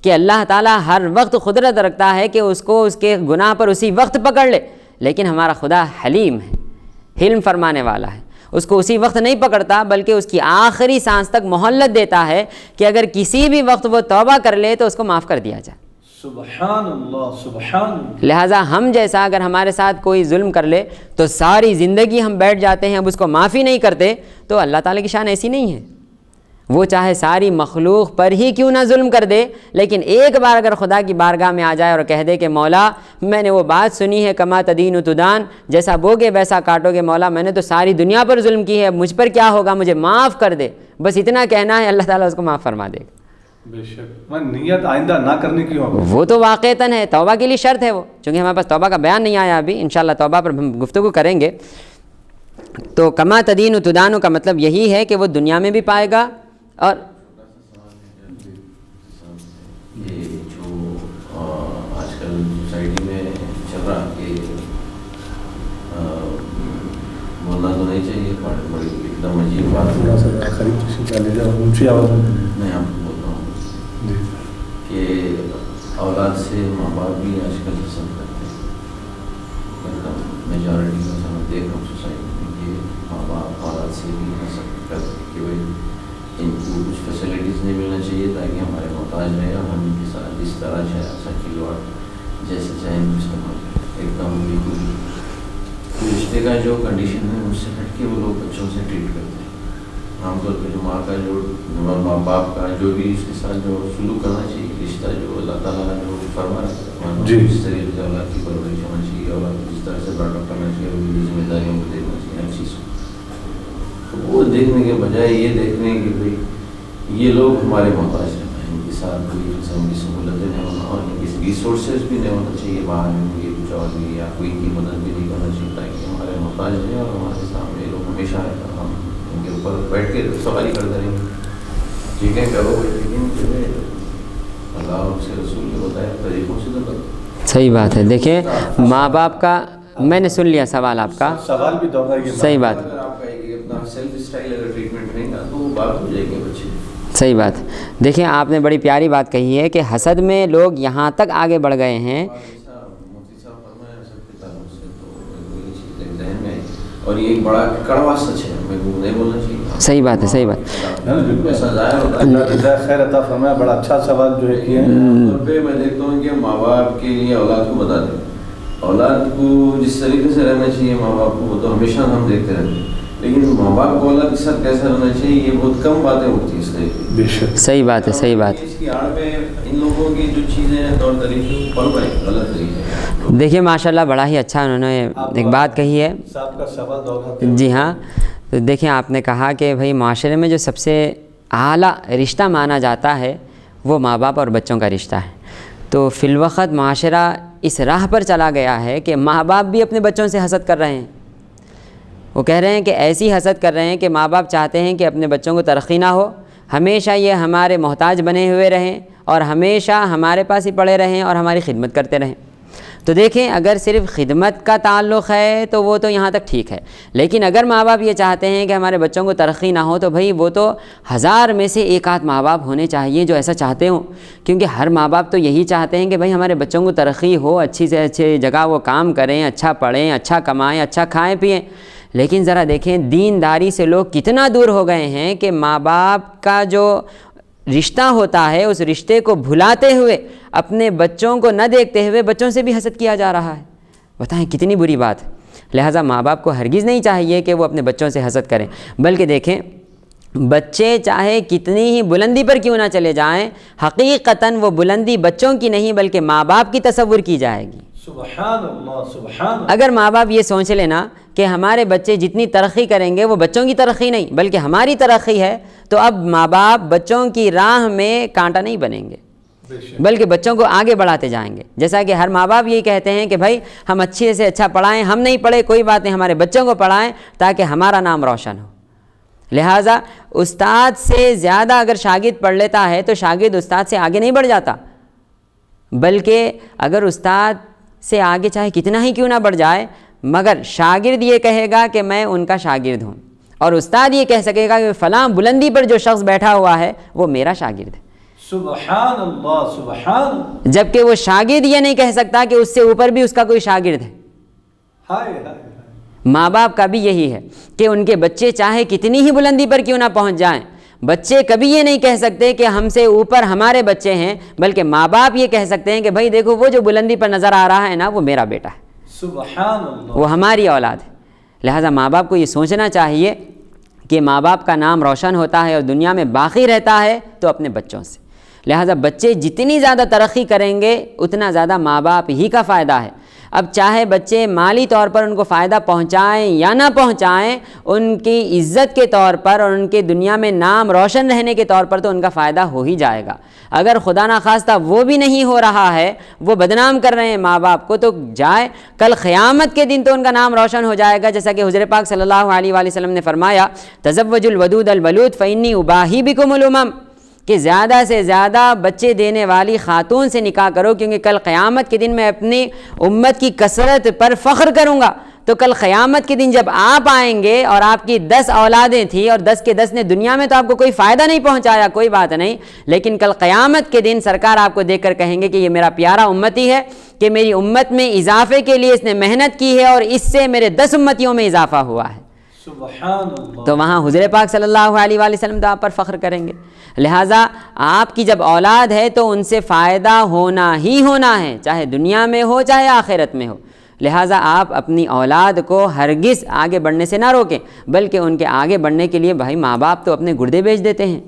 کہ اللہ تعالیٰ ہر وقت قدرت رکھتا ہے کہ اس کو اس کے گناہ پر اسی وقت پکڑ لے، لیکن ہمارا خدا حلیم ہے، حلم فرمانے والا ہے. اس کو اسی وقت نہیں پکڑتا بلکہ اس کی آخری سانس تک مہلت دیتا ہے کہ اگر کسی بھی وقت وہ توبہ کر لے تو اس کو معاف کر دیا جائے. سبحان اللہ سبحان اللہ. لہٰذا ہم جیسا اگر ہمارے ساتھ کوئی ظلم کر لے تو ساری زندگی ہم بیٹھ جاتے ہیں، اب اس کو معافی نہیں کرتے، تو اللہ تعالیٰ کی شان ایسی نہیں ہے. وہ چاہے ساری مخلوق پر ہی کیوں نہ ظلم کر دے، لیکن ایک بار اگر خدا کی بارگاہ میں آ جائے اور کہہ دے کہ مولا میں نے وہ بات سنی ہے کما تدین تدان، جیسا بوگے ویسا کاٹو گے، مولا میں نے تو ساری دنیا پر ظلم کی ہے، مجھ پر کیا ہوگا، مجھے معاف کر دے، بس اتنا کہنا ہے، اللہ تعالیٰ اس کو معاف فرما دے گا. بے شک. میں نیت آئندہ نہ کرنے کی ہوگا، وہ تو واقعتاً ہے، توبہ کے لیے شرط ہے وہ، چونکہ ہمارے پاس توبہ کا بیان نہیں آیا ابھی، انشاءاللہ توبہ پر ہم گفتگو کریں گے. تو کما تدین تدان کا مطلب یہی ہے کہ وہ دنیا میں بھی پائے گا. اور یہ جو آج کل سوسائٹی میں چل رہا کہ بولنا تو نہیں چاہیے، بڑی ایک دم عجیب بات، تھوڑا سا قریب لے جاؤ، اونچی آواز میں آپ کو بول رہا ہوں کہ اولاد سے ماں باپ بھی آج کل پسند کرتے ہیں. ایک دم میجورٹی میں ہم دیکھ رہا ہوں سوسائٹی میں کہ ماں باپ اولاد سے بھی پسند کرتے ہیں کہ بھائی ان کو کچھ فیسلٹیز نہیں ملنا چاہیے تاکہ ہمارے محتاج رہے اور ہم ان کے ساتھ اس طرح ایسا کھلواڑ جیسے چاہیں استعمال کریں. ایک دم بالکل رشتے کا جو کنڈیشن ہے اس سے ہٹ کے وہ لوگ بچوں سے ٹریٹ کرتے ہیں. عام طور پہ جو ماں کا جو ماں باپ کا جو بھی اس کے ساتھ جو سلوک کرنا چاہیے، رشتہ جو اللہ تعالیٰ جو فرما رہا ہے اس طریقے سے اولاد کی پرورش ہونا چاہیے، اولاد کو جس طرح سے برابر کرنا چاہیے، ان کی ذمہ داریوں کو دیکھنا چاہیے، ہر چیز کو. وہ دیکھنے کے بجائے یہ دیکھنے کہ بھائی یہ لوگ ہمارے محتاج رہنا ہے، ان کے ساتھ کوئی قسم کی سہولتیں نہیں ہونا اور ان کی ریسورسز بھی نہیں ہونا چاہیے باہر میں، یہ کچھ اور بھی یا کوئی ان کی مدد بھی نہیں کرنا چاہیے تاکہ ہمارے محتاج رہیں اور ہمارے سامنے لوگ ہمیشہ ہم ان کے اوپر بیٹھ کے سواری کرتے رہیں گے. ٹھیک ہے کرو، لیکن جو ہے اللہ اور اس کے رسول نے بتایا طریقوں سے تو کرو. صحیح بات ہے. دیکھیں ماں باپ کا، میں نے سن لیا سوال آپ کا، سوال بھی دوہرائی. صحیح بات. اگر آپ کا اپنا سیلف اسٹائل اگر ٹریٹمنٹ رہیں گا تو وہ بات ہو جائے گی بچے. صحیح بات. دیکھیں آپ نے بڑی پیاری بات کہی ہے کہ حسد میں لوگ یہاں تک آگے بڑھ گئے ہیں. اور یہ ایک بڑا کڑوا سچ ہے، میں کو نہیں بولنا چاہیے. صحیح بات ہے، صحیح بات. خیر عطا فرمایا، بڑا اچھا سوال جو ہے کیے ہیں. طور پہ میں دیکھتا ہوں کہ ماں باپ کے لیے اولاد کو بتا دیں، اولاد کو جس طریقے سے رہنا چاہیے ماں باپ کو، وہ تو ہمیشہ ہم دیکھتے رہتے ہیں، لیکن ماں باپ کو اولاد کے ساتھ کیسا رہنا چاہیے یہ بہت کم باتیں ہوتی ہیں اس طریقے. بے شک صحیح بات ہے، صحیح بات. اس کی آڑ میں ان لوگوں کی جو چیزیں ہیں طور طریقے پل رہے ہیں غلط طریقے. دیکھیے ماشاءاللہ بڑا ہی اچھا انہوں نے ایک بات کہی ہے. صاحب کا سوال دوہراتے ہیں. جی ہاں. تو دیکھیں آپ نے کہا کہ بھائی معاشرے میں جو سب سے اعلیٰ رشتہ مانا جاتا ہے وہ ماں باپ اور بچوں کا رشتہ ہے. تو فی الوقت معاشرہ اس راہ پر چلا گیا ہے کہ ماں باپ بھی اپنے بچوں سے حسد کر رہے ہیں. وہ کہہ رہے ہیں کہ ایسی حسد کر رہے ہیں کہ ماں باپ چاہتے ہیں کہ اپنے بچوں کو ترقی نہ ہو، ہمیشہ یہ ہمارے محتاج بنے ہوئے رہیں اور ہمیشہ ہمارے پاس ہی پڑے رہیں اور ہماری خدمت کرتے رہیں. تو دیکھیں اگر صرف خدمت کا تعلق ہے تو وہ تو یہاں تک ٹھیک ہے، لیکن اگر ماں باپ یہ چاہتے ہیں کہ ہمارے بچوں کو ترقی نہ ہو تو بھائی وہ تو 1000 میں سے ایک آدھ ماں باپ ہونے چاہیے جو ایسا چاہتے ہوں. کیونکہ ہر ماں باپ تو یہی چاہتے ہیں کہ بھائی ہمارے بچوں کو ترقی ہو، اچھی سے اچھی جگہ وہ کام کریں، اچھا پڑھیں، اچھا کمائیں، اچھا کھائیں پئیں. لیکن ذرا دیکھیں دینداری سے لوگ کتنا دور ہو گئے ہیں کہ ماں باپ کا جو رشتہ ہوتا ہے اس رشتے کو بھلاتے ہوئے اپنے بچوں کو نہ دیکھتے ہوئے بچوں سے بھی حسد کیا جا رہا ہے. بتائیں کتنی بری بات ہے. لہٰذا ماں باپ کو ہرگز نہیں چاہیے کہ وہ اپنے بچوں سے حسد کریں، بلکہ دیکھیں بچے چاہے کتنی ہی بلندی پر کیوں نہ چلے جائیں، حقیقتاً وہ بلندی بچوں کی نہیں بلکہ ماں باپ کی تصور کی جائے گی. سبحان اللہ سبحان اللہ. اگر ماں باپ یہ سوچ لینا کہ ہمارے بچے جتنی ترقی کریں گے وہ بچوں کی ترقی نہیں بلکہ ہماری ترقی ہے، تو اب ماں باپ بچوں کی راہ میں کانٹا نہیں بنیں گے بلکہ بچوں کو آگے بڑھاتے جائیں گے. جیسا کہ ہر ماں باپ یہی کہتے ہیں کہ بھائی ہم اچھے سے اچھا پڑھائیں، ہم نہیں پڑھے کوئی بات نہیں، ہمارے بچوں کو پڑھائیں تاکہ ہمارا نام روشن ہو. لہٰذا استاد سے زیادہ اگر شاگرد پڑھ لیتا ہے تو شاگرد استاد سے آگے نہیں بڑھ جاتا، بلکہ اگر استاد سے آگے چاہے کتنا ہی کیوں نہ بڑھ جائے مگر شاگرد یہ کہے گا کہ میں ان کا شاگرد ہوں، اور استاد یہ کہہ سکے گا کہ فلاں بلندی پر جو شخص بیٹھا ہوا ہے وہ میرا شاگرد ہے. سبحان اللہ سبحان اللہ. جبکہ وہ شاگرد یہ نہیں کہہ سکتا کہ اس سے اوپر بھی اس کا کوئی شاگرد ہے. ہائے ہائے. ماں باپ کا بھی یہی ہے کہ ان کے بچے چاہے کتنی ہی بلندی پر کیوں نہ پہنچ جائیں، بچے کبھی یہ نہیں کہہ سکتے کہ ہم سے اوپر ہمارے بچے ہیں، بلکہ ماں باپ یہ کہہ سکتے ہیں کہ بھائی دیکھو وہ جو بلندی پر نظر آ رہا ہے نا وہ میرا بیٹا ہے، سبحان اللہ. وہ ہماری اولاد ہے. لہٰذا ماں باپ کو یہ سوچنا چاہیے کہ ماں باپ کا نام روشن ہوتا ہے اور دنیا میں باقی رہتا ہے تو اپنے بچوں سے. لہٰذا بچے جتنی زیادہ ترقی کریں گے اتنا زیادہ ماں باپ ہی کا فائدہ ہے. اب چاہے بچے مالی طور پر ان کو فائدہ پہنچائیں یا نہ پہنچائیں، ان کی عزت کے طور پر اور ان کے دنیا میں نام روشن رہنے کے طور پر تو ان کا فائدہ ہو ہی جائے گا. اگر خدا نخواستہ وہ بھی نہیں ہو رہا ہے، وہ بدنام کر رہے ہیں ماں باپ کو، تو جائے کل قیامت کے دن تو ان کا نام روشن ہو جائے گا. جیسا کہ حضور پاک صلی اللہ علیہ وآلہ وسلم نے فرمایا تزوجوا الودود الولود فإنی اباہی بکم الامم، کہ زیادہ سے زیادہ بچے دینے والی خاتون سے نکاح کرو، کیونکہ کل قیامت کے دن میں اپنی امت کی کثرت پر فخر کروں گا. تو کل قیامت کے دن جب آپ آئیں گے اور آپ کی 10 اولادیں تھیں اور 10 کے 10 نے دنیا میں تو آپ کو کوئی فائدہ نہیں پہنچایا، کوئی بات نہیں، لیکن کل قیامت کے دن سرکار آپ کو دیکھ کر کہیں گے کہ یہ میرا پیارا امتی ہے کہ میری امت میں اضافے کے لیے اس نے محنت کی ہے اور اس سے میرے 10 امتیوں میں اضافہ ہوا ہے. سبحان اللہ. تو وہاں حضور پاک صلی اللہ علیہ وآلہ وسلم تو آپ پر فخر کریں گے. لہٰذا آپ کی جب اولاد ہے تو ان سے فائدہ ہونا ہی ہونا ہے، چاہے دنیا میں ہو چاہے آخرت میں ہو. لہٰذا آپ اپنی اولاد کو ہرگز آگے بڑھنے سے نہ روکیں، بلکہ ان کے آگے بڑھنے کے لیے بھائی ماں باپ تو اپنے گردے بیچ دیتے ہیں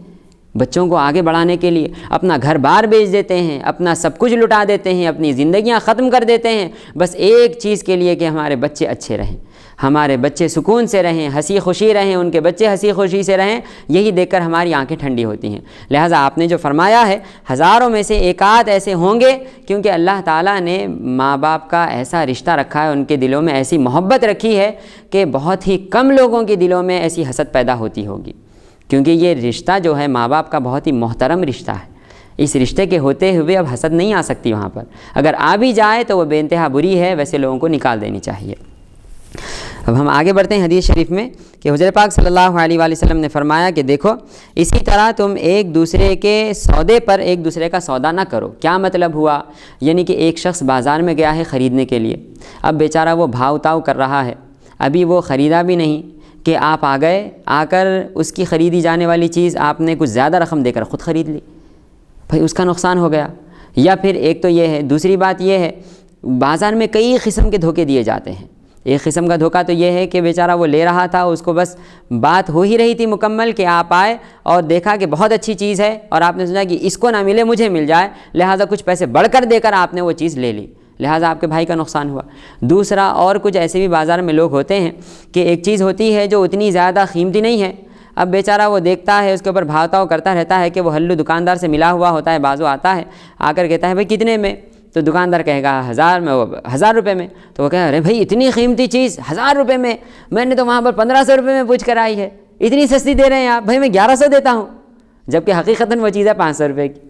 بچوں کو آگے بڑھانے کے لیے، اپنا گھر بار بیچ دیتے ہیں، اپنا سب کچھ لٹا دیتے ہیں، اپنی زندگیاں ختم کر دیتے ہیں، بس ایک چیز کے لیے کہ ہمارے بچے اچھے رہیں، ہمارے بچے سکون سے رہیں، ہنسی خوشی رہیں، ان کے بچے ہنسی خوشی سے رہیں. یہی دیکھ کر ہماری آنکھیں ٹھنڈی ہوتی ہیں. لہٰذا آپ نے جو فرمایا ہے ہزاروں میں سے ایک آدھ ایسے ہوں گے، کیونکہ اللہ تعالیٰ نے ماں باپ کا ایسا رشتہ رکھا ہے، ان کے دلوں میں ایسی محبت رکھی ہے کہ بہت ہی کم لوگوں کے دلوں میں ایسی حسد پیدا ہوتی ہوگی، کیونکہ یہ رشتہ جو ہے ماں باپ کا بہت ہی محترم رشتہ ہے. اس رشتے کے ہوتے ہوئے اب حسد نہیں آ سکتی وہاں پر، اگر آ بھی جائے تو وہ بے انتہا بری ہے، ویسے لوگوں کو نکال دینی چاہیے. اب ہم آگے بڑھتے ہیں حدیث شریف میں کہ حضور پاک صلی اللہ علیہ وآلہ وسلم نے فرمایا کہ دیکھو اسی طرح تم ایک دوسرے کے سودے پر ایک دوسرے کا سودا نہ کرو. کیا مطلب ہوا؟ یعنی کہ ایک شخص بازار میں گیا ہے خریدنے کے لیے، اب بیچارہ وہ بھاؤ تاؤ کر رہا ہے، ابھی وہ خریدا بھی نہیں کہ آپ آ گئے، آ کر اس کی خریدی جانے والی چیز آپ نے کچھ زیادہ رقم دے کر خود خرید لی، بھائی اس کا نقصان ہو گیا. یا پھر ایک تو یہ ہے، دوسری بات یہ ہے بازار میں کئی قسم کے دھوکے دیے جاتے ہیں. ایک قسم کا دھوکہ تو یہ ہے کہ بیچارہ وہ لے رہا تھا، اس کو بس بات ہو ہی رہی تھی مکمل کہ آپ آئے اور دیکھا کہ بہت اچھی چیز ہے اور آپ نے سوچا کہ اس کو نہ ملے مجھے مل جائے، لہٰذا کچھ پیسے بڑھ کر دے کر آپ نے وہ چیز لے لی، لہٰذا آپ کے بھائی کا نقصان ہوا. دوسرا اور کچھ ایسے بھی بازار میں لوگ ہوتے ہیں کہ ایک چیز ہوتی ہے جو اتنی زیادہ قیمتی نہیں ہے، اب بیچارہ وہ دیکھتا ہے اس کے اوپر بھاؤ تاؤ کرتا رہتا ہے کہ وہ ہلو دکاندار سے ملا ہوا ہوتا ہے، بازو آتا ہے آ کر کہتا ہے بھائی کتنے میں، تو دکاندار کہے گا 1000 میں، 1000 روپے میں، تو وہ کہے ارے بھائی اتنی قیمتی چیز 1000 روپے میں، میں نے تو وہاں پر 1500 روپے میں پوچھ کر آئی ہے، اتنی سستی دے رہے ہیں آپ، بھائی میں 1100 دیتا ہوں، جبکہ حقیقتاً وہ چیز ہے 500 روپے کی،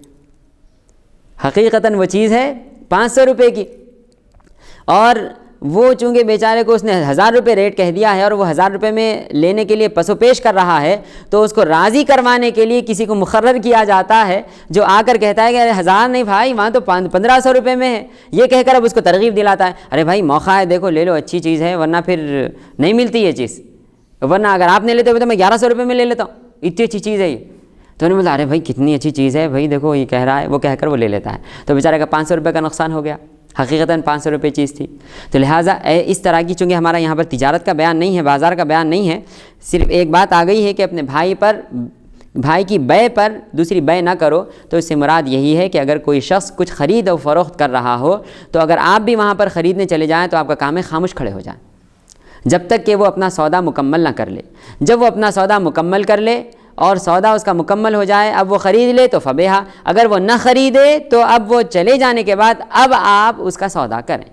حقیقتاً وہ چیز ہے 500 روپے کی. اور وہ چونکہ بیچارے کو اس نے 1000 روپے ریٹ کہہ دیا ہے اور وہ 1000 روپے میں لینے کے لیے پس و پیش کر رہا ہے، تو اس کو راضی کروانے کے لیے کسی کو مقرر کیا جاتا ہے جو آ کر کہتا ہے کہ ارے 1000 نہیں بھائی وہاں تو 1500 روپے میں ہے، یہ کہہ کر اب اس کو ترغیب دلاتا ہے، ارے بھائی موقع ہے دیکھو لے لو، اچھی چیز ہے، ورنہ پھر نہیں ملتی یہ چیز، ورنہ اگر آپ نہیں لیتے ہوئے تو میں 1100 روپے میں لے لیتا ہوں، اتنی اچھی چیز ہے یہ. تو انہوں نے بولا ارے بھائی کتنی اچھی چیز ہے بھائی، دیکھو یہ کہہ رہا ہے، وہ کہہ کر وہ لے لیتا ہے، تو بیچارے کا 500 روپے کا نقصان ہو گیا، حقیقتاً 500 روپے چیز تھی۔ تو لہٰذا اس طرح کی، چونکہ ہمارا یہاں پر تجارت کا بیان نہیں ہے، بازار کا بیان نہیں ہے، صرف ایک بات آ گئی ہے کہ اپنے بھائی کی بے پر دوسری بے نہ کرو، تو اس سے مراد یہی ہے کہ اگر کوئی شخص کچھ خرید و فروخت کر رہا ہو تو اگر آپ بھی وہاں پر خریدنے چلے جائیں تو آپ کا کام ہے خاموش کھڑے ہو جائیں جب تک کہ وہ اپنا سودا مکمل نہ کر لے۔ جب وہ اپنا سودا مکمل کر لے اور سودا اس کا مکمل ہو جائے، اب وہ خرید لے تو فبیہا، اگر وہ نہ خریدے تو اب وہ چلے جانے کے بعد اب آپ اس کا سودا کریں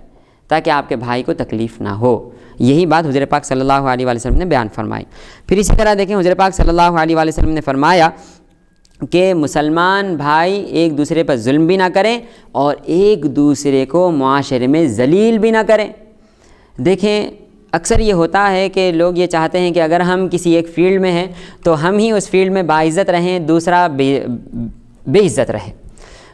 تاکہ آپ کے بھائی کو تکلیف نہ ہو۔ یہی بات حضور پاک صلی اللہ علیہ وآلہ وسلم نے بیان فرمائی۔ پھر اسی طرح دیکھیں حضور پاک صلی اللہ علیہ وآلہ وسلم نے فرمایا کہ مسلمان بھائی ایک دوسرے پر ظلم بھی نہ کریں اور ایک دوسرے کو معاشرے میں ذلیل بھی نہ کریں۔ دیکھیں اکثر یہ ہوتا ہے کہ لوگ یہ چاہتے ہیں کہ اگر ہم کسی ایک فیلڈ میں ہیں تو ہم ہی اس فیلڈ میں باعزت رہیں، دوسرا بے عزت رہے۔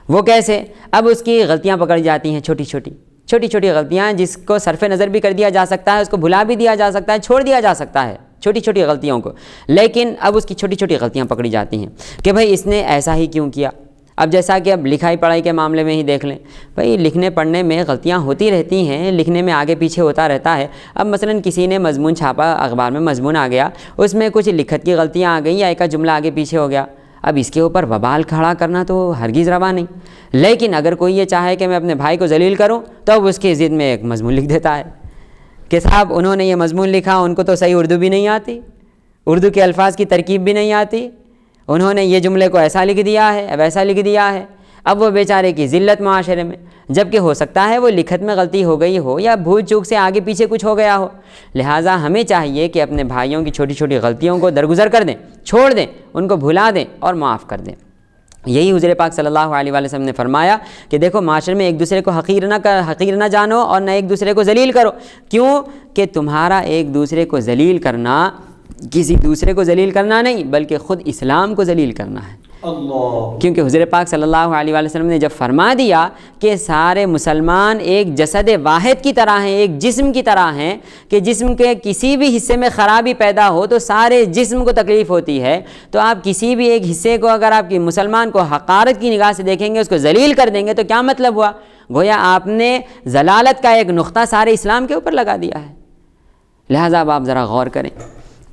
وہ کیسے؟ اب اس کی غلطیاں پکڑی جاتی ہیں، چھوٹی چھوٹی غلطیاں جس کو صرف نظر بھی کر دیا جا سکتا ہے، اس کو بھلا بھی دیا جا سکتا ہے، چھوڑ دیا جا سکتا ہے چھوٹی چھوٹی غلطیوں کو، لیکن اب اس کی چھوٹی چھوٹی غلطیاں پکڑی جاتی ہیں کہ بھائی اس نے ایسا ہی کیوں کیا۔ اب جیسا کہ اب لکھائی پڑھائی کے معاملے میں ہی دیکھ لیں، بھائی لکھنے پڑھنے میں غلطیاں ہوتی رہتی ہیں، لکھنے میں آگے پیچھے ہوتا رہتا ہے۔ اب مثلا کسی نے مضمون چھاپا، اخبار میں مضمون آ گیا، اس میں کچھ لکھت کی غلطیاں آ گئیں یا ایک جملہ آگے پیچھے ہو گیا، اب اس کے اوپر وبال کھڑا کرنا تو ہرگز روا نہیں۔ لیکن اگر کوئی یہ چاہے کہ میں اپنے بھائی کو ذلیل کروں تو اب اس کی ضد میں ایک مضمون لکھ دیتا ہے کہ صاحب انہوں نے یہ مضمون لکھا، ان کو تو صحیح اردو بھی نہیں آتی، اردو کے الفاظ کی ترکیب بھی نہیں آتی، انہوں نے یہ جملے کو ایسا لکھ دیا ہے، ویسا لکھ دیا ہے۔ اب وہ بیچارے کی ذلت معاشرے میں، جبکہ ہو سکتا ہے وہ لکھت میں غلطی ہو گئی ہو یا بھول چوک سے آگے پیچھے کچھ ہو گیا ہو۔ لہٰذا ہمیں چاہیے کہ اپنے بھائیوں کی چھوٹی چھوٹی غلطیوں کو درگزر کر دیں، چھوڑ دیں، ان کو بھلا دیں اور معاف کر دیں۔ یہی حضور پاک صلی اللہ علیہ وآلہ وسلم نے فرمایا کہ دیکھو معاشرے میں ایک دوسرے کو حقیر نہ جانو اور نہ ایک دوسرے کو ذلیل کرو۔ کیوں کہ تمہارا ایک دوسرے کو ذلیل کرنا کسی دوسرے کو ذلیل کرنا نہیں بلکہ خود اسلام کو ذلیل کرنا ہے۔ اللہ، کیونکہ حضور پاک صلی اللہ علیہ وآلہ وسلم نے جب فرما دیا کہ سارے مسلمان ایک جسد واحد کی طرح ہیں، ایک جسم کی طرح ہیں، کہ جسم کے کسی بھی حصے میں خرابی پیدا ہو تو سارے جسم کو تکلیف ہوتی ہے، تو آپ کسی بھی ایک حصے کو اگر آپ کی مسلمان کو حقارت کی نگاہ سے دیکھیں گے، اس کو ذلیل کر دیں گے تو کیا مطلب ہوا؟ گویا آپ نے ضلالت کا ایک نقطہ سارے اسلام کے اوپر لگا دیا ہے۔ لہٰذا اب آپ ذرا غور کریں،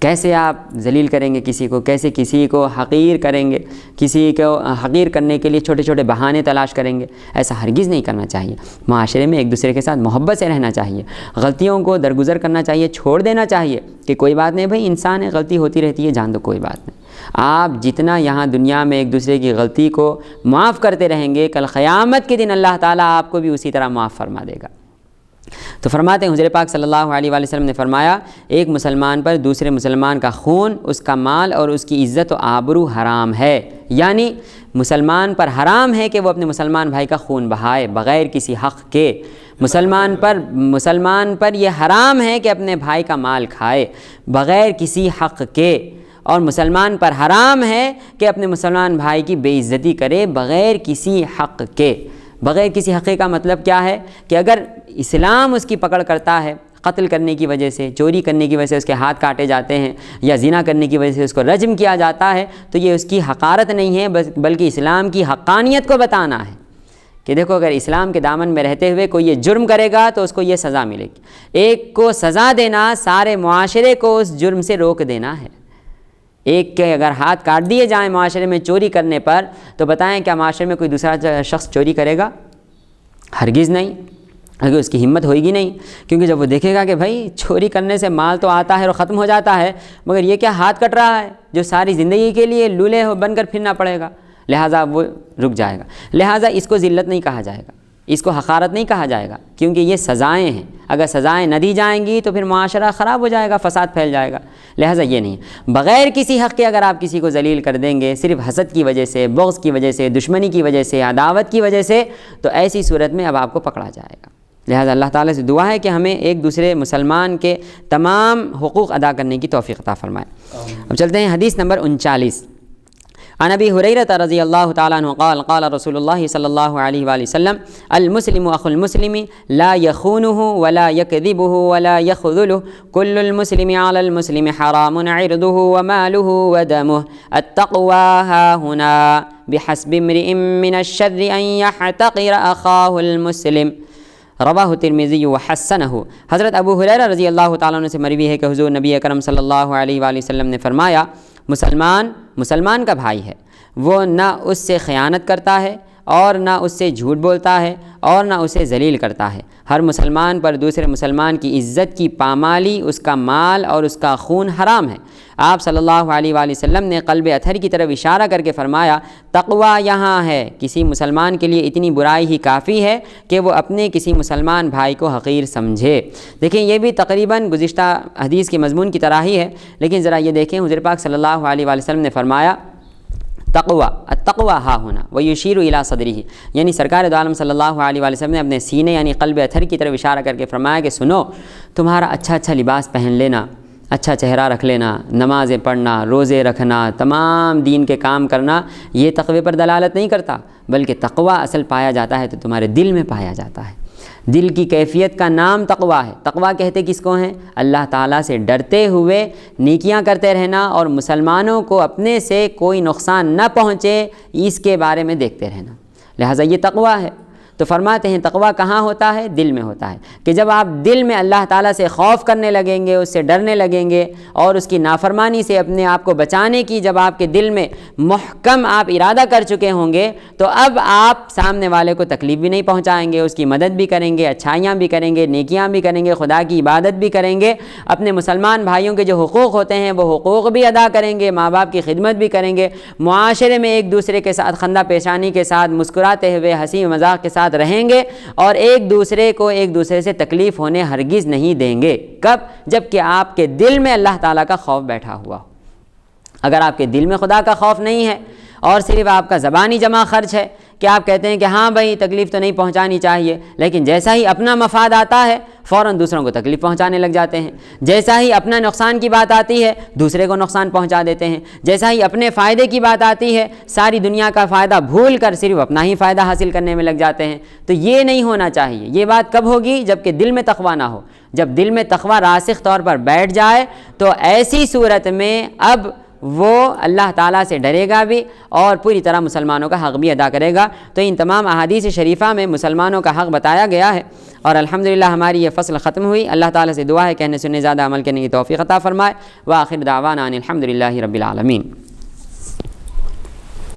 کیسے آپ ذلیل کریں گے کسی کو، کیسے کسی کو حقیر کریں گے، کسی کو حقیر کرنے کے لیے چھوٹے چھوٹے بہانے تلاش کریں گے۔ ایسا ہرگز نہیں کرنا چاہیے۔ معاشرے میں ایک دوسرے کے ساتھ محبت سے رہنا چاہیے، غلطیوں کو درگزر کرنا چاہیے، چھوڑ دینا چاہیے کہ کوئی بات نہیں بھائی، انسان ہے، غلطی ہوتی رہتی ہے، جان دو کوئی بات نہیں۔ آپ جتنا یہاں دنیا میں ایک دوسرے کی غلطی کو معاف کرتے رہیں گے، کل قیامت کے دن اللہ تعالیٰ آپ کو بھی اسی طرح معاف فرما دے گا۔ تو فرماتے ہیں حضور پاک صلی اللہ علیہ وآلہ وسلم نے فرمایا، ایک مسلمان پر دوسرے مسلمان کا خون، اس کا مال اور اس کی عزت و آبرو حرام ہے، یعنی مسلمان پر حرام ہے کہ وہ اپنے مسلمان بھائی کا خون بہائے بغیر کسی حق کے۔ مسلمان پر یہ حرام ہے کہ اپنے بھائی کا مال کھائے بغیر کسی حق کے، اور مسلمان پر حرام ہے کہ اپنے مسلمان بھائی کی بے عزتی کرے بغیر کسی حق کے۔ بغیر کسی حق کا مطلب کیا ہے کہ اگر اسلام اس کی پکڑ کرتا ہے، قتل کرنے کی وجہ سے، چوری کرنے کی وجہ سے اس کے ہاتھ کاٹے جاتے ہیں، یا زنا کرنے کی وجہ سے اس کو رجم کیا جاتا ہے، تو یہ اس کی حقارت نہیں ہے بلکہ اسلام کی حقانیت کو بتانا ہے کہ دیکھو اگر اسلام کے دامن میں رہتے ہوئے کوئی یہ جرم کرے گا تو اس کو یہ سزا ملے گی۔ ایک کو سزا دینا سارے معاشرے کو اس جرم سے روک دینا ہے۔ ایک کے اگر ہاتھ کاٹ دیے جائیں معاشرے میں چوری کرنے پر، تو بتائیں کیا معاشرے میں کوئی دوسرا شخص چوری کرے گا؟ ہرگز نہیں، اگر اس کی ہمت ہوئے گی نہیں، کیونکہ جب وہ دیکھے گا کہ بھائی چوری کرنے سے مال تو آتا ہے اور ختم ہو جاتا ہے، مگر یہ کیا ہاتھ کٹ رہا ہے جو ساری زندگی کے لیے لولے بن کر پھرنا پڑے گا، لہٰذا وہ رک جائے گا۔ لہٰذا اس کو ذلت نہیں کہا جائے گا، اس کو حقارت نہیں کہا جائے گا، کیونکہ یہ سزائیں ہیں۔ اگر سزائیں نہ دی جائیں گی تو پھر معاشرہ خراب ہو جائے گا، فساد پھیل جائے گا۔ لہٰذا یہ نہیں، بغیر کسی حق کے اگر آپ کسی کو ذلیل کر دیں گے صرف حسد کی وجہ سے، بغض کی وجہ سے، دشمنی کی وجہ سے، عداوت کی وجہ سے، تو ایسی صورت میں اب آپ کو پکڑا جائے گا۔ لہٰذا اللہ تعالیٰ سے دعا ہے کہ ہمیں ایک دوسرے مسلمان کے تمام حقوق ادا کرنے کی توفیق عطا فرمائے۔ اب چلتے ہیں حدیث نمبر 39۔ عن ابی ہریرہ رضی اللہ تعالیٰ عنہ قال قال رسول اللہ صلی اللہ علیہ وآلہ وسلم المسلم اخو المسلم لا يخونه ولا يكذبه ولا يخذله كل المسلم على المسلم حرام عرضه وماله ودمه التقوى ها هنا بحسب امرئ من الشر ان يحتقر اخاه المسلم رواہ ترمذی وحسنہ۔ حضرت ابو ہریرہ رضی اللہ تعالیٰ عنہ سے مروی ہے کہ حضور نبی اکرم صلی اللہ علیہ وآلہ وسلم نے فرمایا مسلمان کا بھائی ہے، وہ نہ اس سے خیانت کرتا ہے اور نہ اس سے جھوٹ بولتا ہے اور نہ اسے ذلیل کرتا ہے۔ ہر مسلمان پر دوسرے مسلمان کی عزت کی پامالی، اس کا مال اور اس کا خون حرام ہے۔ آپ صلی اللہ علیہ وآلہ وسلم نے قلب اطہر کی طرف اشارہ کر کے فرمایا تقویٰ یہاں ہے۔ کسی مسلمان کے لیے اتنی برائی ہی کافی ہے کہ وہ اپنے کسی مسلمان بھائی کو حقیر سمجھے۔ دیکھیں یہ بھی تقریباً گزشتہ حدیث کے مضمون کی طرح ہی ہے، لیکن ذرا یہ دیکھیں حضور پاک صلی اللہ علیہ وآلہ وسلم نے فرمایا التقویٰ ہا ہونا ویشیر الی صدرہ، یعنی سرکار دو عالم صلی اللہ علیہ وآلہ وسلم نے اپنے سینے یعنی قلب اطہر کی طرف اشارہ کر کے فرمایا کہ سنو، تمہارا اچھا لباس پہن لینا، اچھا چہرہ رکھ لینا، نمازیں پڑھنا، روزے رکھنا، تمام دین کے کام کرنا، یہ تقوی پر دلالت نہیں کرتا، بلکہ تقویٰ اصل پایا جاتا ہے تو تمہارے دل میں پایا جاتا ہے۔ دل کی کیفیت کا نام تقویٰ ہے۔ تقویٰ کہتے کس کو ہیں؟ اللہ تعالیٰ سے ڈرتے ہوئے نیکیاں کرتے رہنا اور مسلمانوں کو اپنے سے کوئی نقصان نہ پہنچے اس کے بارے میں دیکھتے رہنا، لہٰذا یہ تقویٰ ہے۔ تو فرماتے ہیں تقویٰ کہاں ہوتا ہے؟ دل میں ہوتا ہے، کہ جب آپ دل میں اللہ تعالیٰ سے خوف کرنے لگیں گے، اس سے ڈرنے لگیں گے اور اس کی نافرمانی سے اپنے آپ کو بچانے کی جب آپ کے دل میں محکم آپ ارادہ کر چکے ہوں گے، تو اب آپ سامنے والے کو تکلیف بھی نہیں پہنچائیں گے، اس کی مدد بھی کریں گے، اچھائیاں بھی کریں گے، نیکیاں بھی کریں گے، خدا کی عبادت بھی کریں گے، اپنے مسلمان بھائیوں کے جو حقوق ہوتے ہیں وہ حقوق بھی ادا کریں گے، ماں باپ کی خدمت بھی کریں گے، معاشرے میں ایک دوسرے کے ساتھ خندہ پیشانی کے ساتھ مسکراتے ہوئے ہنسی مذاق کے ساتھ رہیں گے اور ایک دوسرے سے تکلیف ہونے ہرگز نہیں دیں گے۔ کب؟ جب کہ آپ کے دل میں اللہ تعالیٰ کا خوف بیٹھا ہوا ہو۔ اگر آپ کے دل میں خدا کا خوف نہیں ہے اور صرف آپ کا زبانی جمع خرچ ہے کہ آپ کہتے ہیں کہ ہاں بھائی تکلیف تو نہیں پہنچانی چاہیے، لیکن جیسا ہی اپنا مفاد آتا ہے فوراً دوسروں کو تکلیف پہنچانے لگ جاتے ہیں، جیسا ہی اپنا نقصان کی بات آتی ہے دوسرے کو نقصان پہنچا دیتے ہیں، جیسا ہی اپنے فائدے کی بات آتی ہے ساری دنیا کا فائدہ بھول کر صرف اپنا ہی فائدہ حاصل کرنے میں لگ جاتے ہیں۔ تو یہ نہیں ہونا چاہیے۔ یہ بات کب ہوگی؟ جب کہ دل میں تقویٰ نہ ہو۔ جب دل میں تقویٰ راسخ طور پر بیٹھ جائے تو ایسی صورت میں اب وہ اللہ تعالیٰ سے ڈرے گا بھی اور پوری طرح مسلمانوں کا حق بھی ادا کرے گا۔ تو ان تمام احادیث شریفہ میں مسلمانوں کا حق بتایا گیا ہے اور الحمدللہ ہماری یہ فصل ختم ہوئی۔ اللہ تعالیٰ سے دعا ہے کہنے سننے زیادہ عمل کرنے کی توفیق عطا فرمائے۔ وآخر دعوانا ان الحمدللہ رب العالمین۔